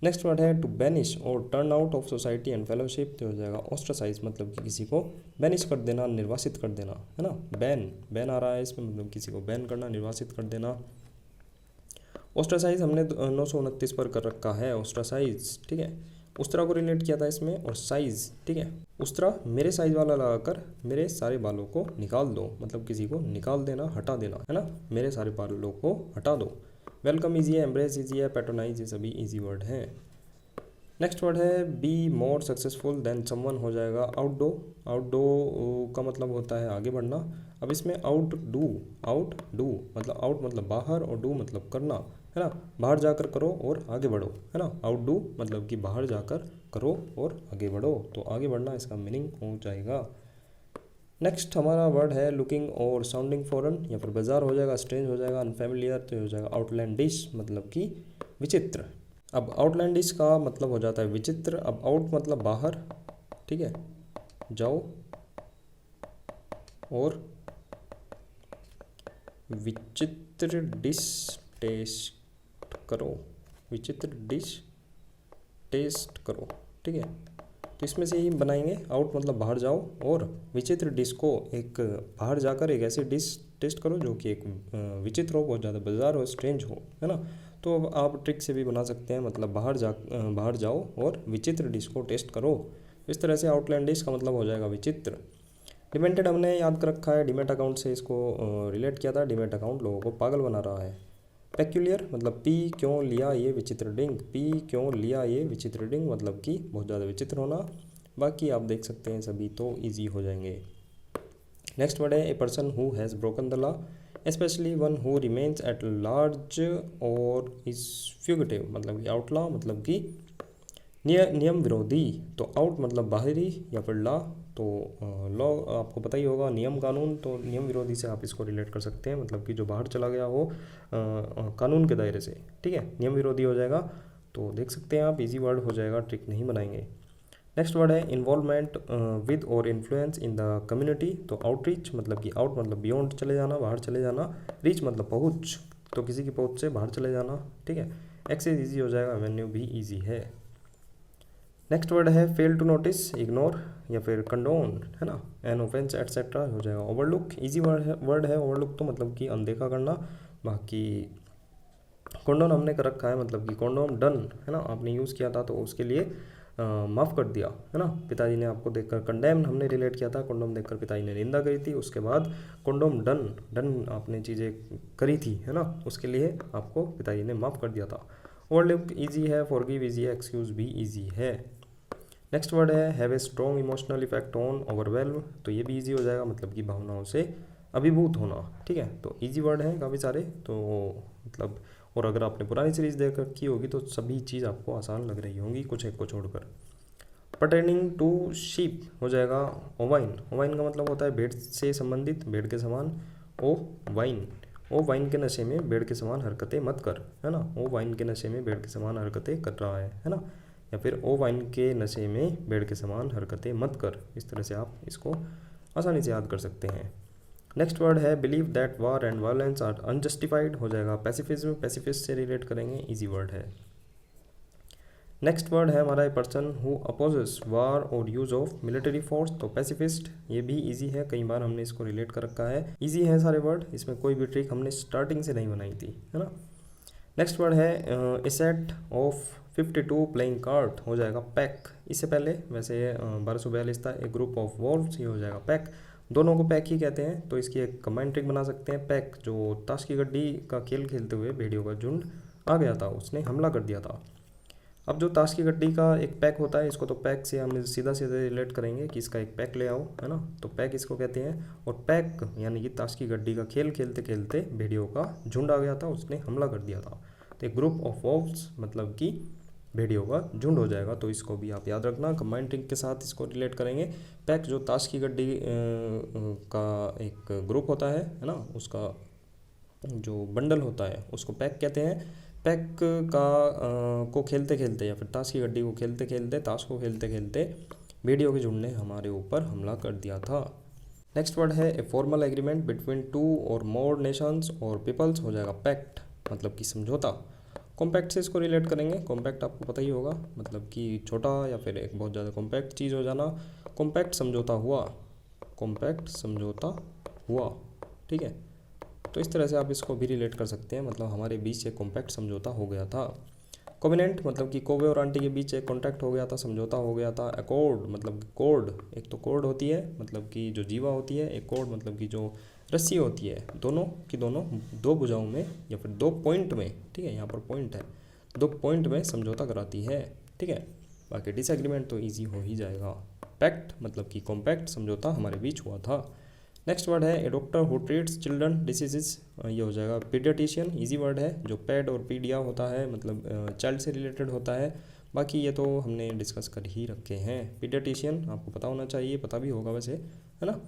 नेक्स्ट वर्ड है टू बैनिश और turn out of society and fellowship, तो हो जाएगा ऑस्ट्रासाइज, मतलब कि किसी को बैनिश कर देना, निर्वासित कर देना, है ना। बैन, बैन आ रहा है इसमें, मतलब किसी को बैन करना, निर्वासित कर देना। ऑस्ट्रासाइज हमने 929 पर कर रखा है, ऑस्ट्रासाइज, ठीक है। उस्तरा को रिलेट किया था इसमें, और साइज, ठीक है। उस्तरा मेरे साइज वाला लगाकर मेरे सारे बालों को निकाल दो, मतलब किसी को निकाल देना, हटा देना, है ना। मेरे सारे बालों को हटा दो। वेलकम ईजी है, एम्ब्रेस ईजी है, पैट्रोनाइज, ये सभी ईजी वर्ड हैं। नेक्स्ट वर्ड है be more successful than someone, हो जाएगा आउटडो। आउटडो का मतलब होता है आगे बढ़ना। अब इसमें आउट डू मतलब आउट मतलब बाहर, और डू मतलब करना, है ना। बाहर जाकर करो और आगे बढ़ो, है ना। आउट डू मतलब कि बाहर जाकर करो और आगे बढ़ो, तो आगे बढ़ना इसका मीनिंग हो जाएगा। नेक्स्ट हमारा वर्ड है लुकिंग और साउंडिंग फॉरेन, या फिर बाजार हो जाएगा, स्ट्रेंज हो जाएगा, अनफेमिलियर तो हो जाएगा आउटलैंडिश, मतलब कि विचित्र। अब आउटलैंडिश का मतलब हो जाता है विचित्र। अब आउट मतलब बाहर, ठीक है, जाओ, और विचित्र डिश टेस्ट करो, विचित्र डिश टेस्ट करो, ठीक है। तो इसमें से ही बनाएंगे, आउट मतलब बाहर जाओ, और विचित्र डिश को एक बाहर जाकर एक ऐसी डिश टेस्ट करो जो कि एक विचित्र हो, बहुत ज़्यादा बाजार हो, स्ट्रेंज हो, है ना। तो अब आप ट्रिक से भी बना सकते हैं, मतलब बाहर जाओ और विचित्र डिश को टेस्ट करो। इस तरह से आउटलैंडिश का मतलब हो जाएगा विचित्र। डिमेंटेड हमने याद कर रखा है, डिमेट अकाउंट से इसको रिलेट किया था। डिमेट अकाउंट लोगों को पागल बना रहा है। पेक्यूलियर मतलब पी क्यों लिया ये विचित्र डिंग, पी क्यों लिया ये विचित्र डिंग, मतलब कि बहुत ज़्यादा विचित्र होना। बाकी आप देख सकते हैं सभी तो इजी हो जाएंगे। नेक्स्ट वर्ड है ए person who has broken the law, specially one who remains at large और इज फ्यूगिटिव, मतलब कि आउटलॉ मतलब कि नियम विरोधी। तो आउट मतलब बाहरी, या फिर लॉ तो लॉ आपको पता ही होगा, नियम कानून, तो नियम विरोधी से आप इसको रिलेट कर सकते हैं, मतलब कि जो बाहर चला गया हो कानून के दायरे से, ठीक है, नियम विरोधी हो जाएगा। तो देख सकते हैं आप, इजी वर्ड हो जाएगा, ट्रिक नहीं बनाएंगे। नेक्स्ट वर्ड है इन्वॉल्वमेंट विद और इन्फ्लुएंस इन द कम्युनिटी, तो आउटरीच मतलब कि आउट मतलब बियॉन्ड चले जाना, बाहर चले जाना, रीच मतलब पहुँच, तो किसी की पहुँच से बाहर चले जाना, ठीक है। एक्सेस ईजी हो जाएगा, एवेन्यू भी ईजी है। नेक्स्ट वर्ड है फेल टू नोटिस, इग्नोर, या फिर कंडोन, है ना, एन ऑफेंस एटसेट्रा हो जाएगा। ओवरलुक इजी वर्ड है ओवरलुक, तो मतलब कि अनदेखा करना। बाकी कंडोन हमने कर रखा है, मतलब कि कंडोम डन, है ना, आपने यूज़ किया था तो उसके लिए माफ़ कर दिया, है ना। पिताजी ने आपको देखकर, कंडेम हमने रिलेट किया था, कंडोम देखकर पिताजी ने निंदा करी थी, उसके बाद कंडोम डन आपने चीज़ें करी थी, है ना, उसके लिए आपको पिताजी ने माफ़ कर दिया था। ओवरलुक ईजी है, फॉरगिव ईजी है, एक्सक्यूज़ भी ईजी है। नेक्स्ट वर्ड है have a strong emotional effect on overwhelm, तो ये भी इजी हो जाएगा, मतलब कि भावनाओं से अभिभूत होना, ठीक है। तो इजी वर्ड हैं काफ़ी सारे, तो मतलब, और अगर आपने पुरानी सीरीज देख रखी होगी तो सभी चीज़ आपको आसान लग रही होंगी, कुछ एक को छोड़कर। पर्टेनिंग टू शीप हो जाएगा ओवाइन। ओवाइन का मतलब होता है भेड़ से संबंधित, भेड़ के समान। ओ वाइन के नशे में भेड़ के समान हरकतें मत कर, है ना। ओ वाइन के नशे में भेड़ के समान हरकतें कर रहा है ना। या फिर ओ वाइन के नशे में भेड़ के समान हरकतें मत कर, इस तरह से आप इसको आसानी से याद कर सकते हैं। नेक्स्ट वर्ड है believe that war and violence are unjustified, हो जाएगा पैसिफिज्म, पैसिफिस्ट से रिलेट करेंगे, इजी वर्ड है। नेक्स्ट वर्ड है हमारा पर्सन हु अपोजेस वार और यूज ऑफ मिलिट्री फोर्स, तो पैसिफिस्ट, ये भी इजी है, कई बार हमने इसको रिलेट कर रखा है, इजी है सारे वर्ड, इसमें कोई भी ट्रिक हमने स्टार्टिंग से नहीं बनाई थी, है ना। नेक्स्ट वर्ड है ए सेट ऑफ 52 प्लेइंग कार्ड, हो जाएगा पैक। इससे पहले वैसे 1242 था, एक ग्रुप ऑफ वॉल्व्स, ये हो जाएगा पैक। दोनों को पैक ही कहते हैं, तो इसकी एक कमांड ट्रिक बना सकते हैं। पैक जो ताश की गड्डी का खेल खेलते हुए भेड़ियों का झुंड आ गया था, उसने हमला कर दिया था। अब जो ताश की गड्डी का एक पैक होता है, इसको तो पैक से हम सीधा सीधा रिलेट करेंगे कि इसका एक पैक ले आओ, है ना। तो पैक इसको कहते हैं। और पैक यानी कि ताश की गड्डी का खेल खेलते खेलते भेड़ियों का झुंड आ गया था, उसने हमला कर दिया था। तो एक ग्रुप ऑफ वॉल्व्स मतलब कि भेड़ियों का झुंड हो जाएगा। तो इसको भी आप याद रखना, कंबाइंड ट्रिक के साथ इसको रिलेट करेंगे। पैक जो ताश की गड्डी का एक ग्रुप होता है ना, उसका जो बंडल होता है उसको पैक कहते हैं। पैक को खेलते खेलते या फिर ताश की गड्डी को खेलते खेलते, ताश को खेलते खेलते भेड़ियों के झुंड ने हमारे ऊपर हमला कर दिया था। नेक्स्ट वर्ड है ए फॉर्मल एग्रीमेंट बिटवीन 2 और मोर नेशंस और पीपल्स, हो जाएगा पैक्ट मतलब कि समझौता। कॉम्पैक्ट से इसको रिलेट करेंगे। कॉम्पैक्ट आपको पता ही होगा, मतलब कि छोटा या फिर एक बहुत ज़्यादा कॉम्पैक्ट चीज़ हो जाना। कॉम्पैक्ट समझौता हुआ, कॉम्पैक्ट समझौता हुआ, ठीक है। तो इस तरह से आप इसको भी रिलेट कर सकते हैं, मतलब हमारे बीच एक कॉम्पैक्ट समझौता हो गया था। कोवेनेंट मतलब कि कोवे और आंटी के बीच एक कॉन्ट्रैक्ट हो गया था, समझौता हो गया था। अकॉर्ड मतलब कोर्ड, एक तो कोर्ड होती है मतलब कि जो जीवा होती है, एक कोर्ड मतलब कि जो रस्सी होती है, दोनों की दोनों दो भुजाओं में या फिर 2 पॉइंट में, ठीक है, यहाँ पर पॉइंट है, 2 पॉइंट में समझौता कराती है, ठीक है। बाकी डिसएग्रीमेंट तो ईजी हो ही जाएगा। पैक्ट मतलब कि कॉम्पैक्ट समझौता हमारे बीच हुआ था। नेक्स्ट वर्ड है a doctor who treats children diseases, ये हो जाएगा पीडियाट्रिशियन। इजी वर्ड है। जो पैड और पीडिया होता है मतलब चाइल्ड से रिलेटेड होता है। बाकी ये तो हमने डिस्कस कर ही रखे हैं। पीडियाट्रिशियन आपको पता होना चाहिए, पता भी होगा वैसे, है ना।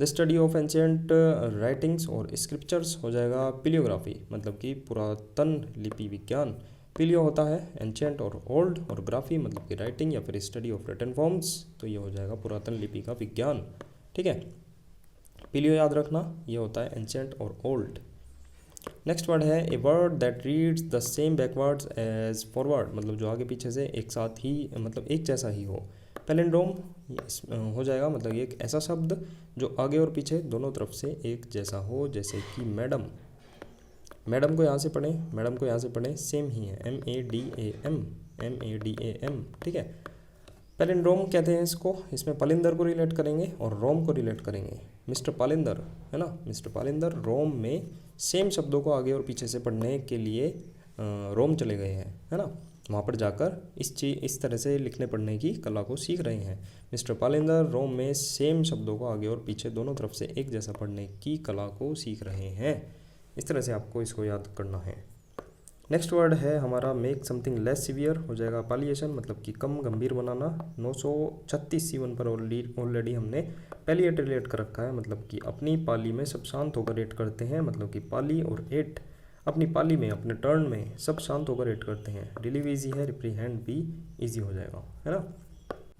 The study of ancient writings और स्क्रिप्चर्स, हो जाएगा पिलियोग्राफी मतलब कि पुरातन लिपि विज्ञान। पिलियो होता है एंशिएंट और ओल्ड, और ग्राफी मतलब कि राइटिंग या फिर स्टडी ऑफ रिटन फॉर्म्स, तो ये हो जाएगा पुरातन लिपि का विज्ञान, ठीक है। पिलियो याद रखना, ये होता है एंशिएंट और ओल्ड। नेक्स्ट वर्ड है a word that reads the same backwards as forward, मतलब जो आगे पीछे से एक साथ ही मतलब एक जैसा ही हो। पैलिंड्रोम हो जाएगा मतलब एक ऐसा शब्द जो आगे और पीछे दोनों तरफ से एक जैसा हो, जैसे कि मैडम। मैडम को यहाँ से पढ़ें, मैडम को यहाँ से पढ़ें, सेम ही है, MADAM, MADAM, ठीक है। पैलिंड्रोम कहते हैं इसको। इसमें पालिंदर को रिलेट करेंगे और रोम को रिलेट करेंगे। मिस्टर पालिंदर, है ना, मिस्टर पालिंदर रोम में सेम शब्दों को आगे और पीछे से पढ़ने के लिए रोम चले गए हैं, है ना। वहाँ पर जाकर इस तरह से लिखने पढ़ने की कला को सीख रहे हैं। मिस्टर पालिंदर रोम में सेम शब्दों को आगे और पीछे दोनों तरफ से एक जैसा पढ़ने की कला को सीख रहे हैं। इस तरह से आपको इसको याद करना है। नेक्स्ट वर्ड है हमारा मेक समथिंग लेस सीवियर, हो जाएगा पालिएशन मतलब कि कम गंभीर बनाना। 936 C1 पर ऑलरेडी हमने पैलिएट रिलेट कर रखा है, मतलब कि अपनी पाली में सब शांत होकर रेट करते हैं, मतलब कि पाली और एट अपनी पाली में अपने टर्न में सब शांत होकर रेट करते हैं। रिलीव ईजी है, रिप्रीहेंड भी ईजी हो जाएगा, है ना।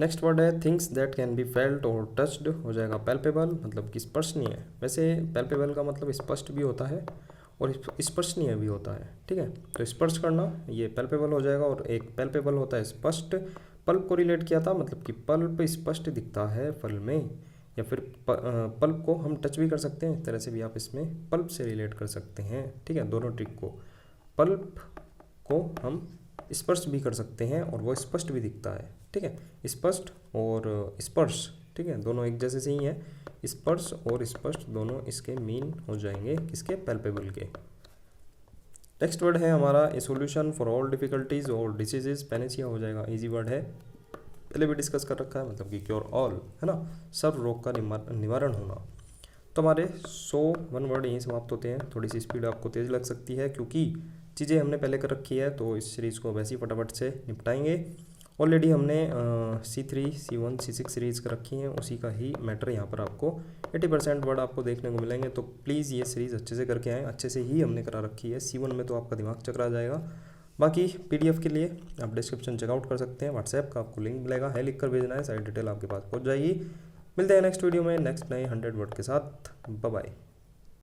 नेक्स्ट वर्ड है things that can be felt और टच्ड, हो जाएगा पैल्पेबल मतलब कि स्पर्शनीय। वैसे पैल्पेबल का मतलब स्पष्ट भी होता है और स्पर्शनीय भी होता है, ठीक है। तो स्पर्श करना ये पैल्पेबल हो जाएगा, और एक पैल्पेबल होता है स्पष्ट। पल्प को रिलेट किया था, मतलब कि पल्प स्पष्ट दिखता है फल में, या फिर पल्प को हम टच भी कर सकते हैं, इस तरह से भी आप इसमें पल्प से रिलेट कर सकते हैं, ठीक है। दोनों ट्रिक को, पल्प को हम स्पर्श भी कर सकते हैं और वो स्पष्ट भी दिखता है, ठीक है। स्पष्ट और स्पर्श, ठीक है, दोनों एक जैसे से ही है। स्पर्श और स्पष्ट दोनों इसके मीन हो जाएंगे किसके, पैल्पेबल के। नेक्स्ट वर्ड है हमारा ए सॉल्यूशन फॉर ऑल डिफिकल्टीज और डिसीजेज, पैनेसिया हो जाएगा। इजी वर्ड है, पहले भी डिस्कस कर रखा है, मतलब कि क्योर ऑल, है ना, सर्व रोग का निवारण होना। तो हमारे 101 वर्ड यहीं समाप्त होते हैं। थोड़ी सी स्पीड आपको तेज़ लग सकती है क्योंकि चीज़ें हमने पहले कर रखी है, तो इस सीरीज़ को वैसे ही फटाफट से निपटाएंगे। ऑलरेडी हमने C3, C1, C6 सीरीज़ कर रखी हैं, उसी का ही मैटर यहाँ पर आपको 80% वर्ड आपको देखने को मिलेंगे। तो प्लीज़ ये सीरीज़ अच्छे से करके आएँ, अच्छे से ही हमने करा रखी है। C1 में तो आपका दिमाग चकरा जाएगा। बाकी PDF के लिए आप डिस्क्रिप्शन चेकआउट कर सकते हैं, व्हाट्सएप का आपको लिंक मिलेगा, है लिख कर भेजना है, सारी डिटेल आपके पास पहुँच जाएगी। मिलते हैं नेक्स्ट वीडियो में नेक्स्ट नए 100 वर्ड के साथ। Bye bye.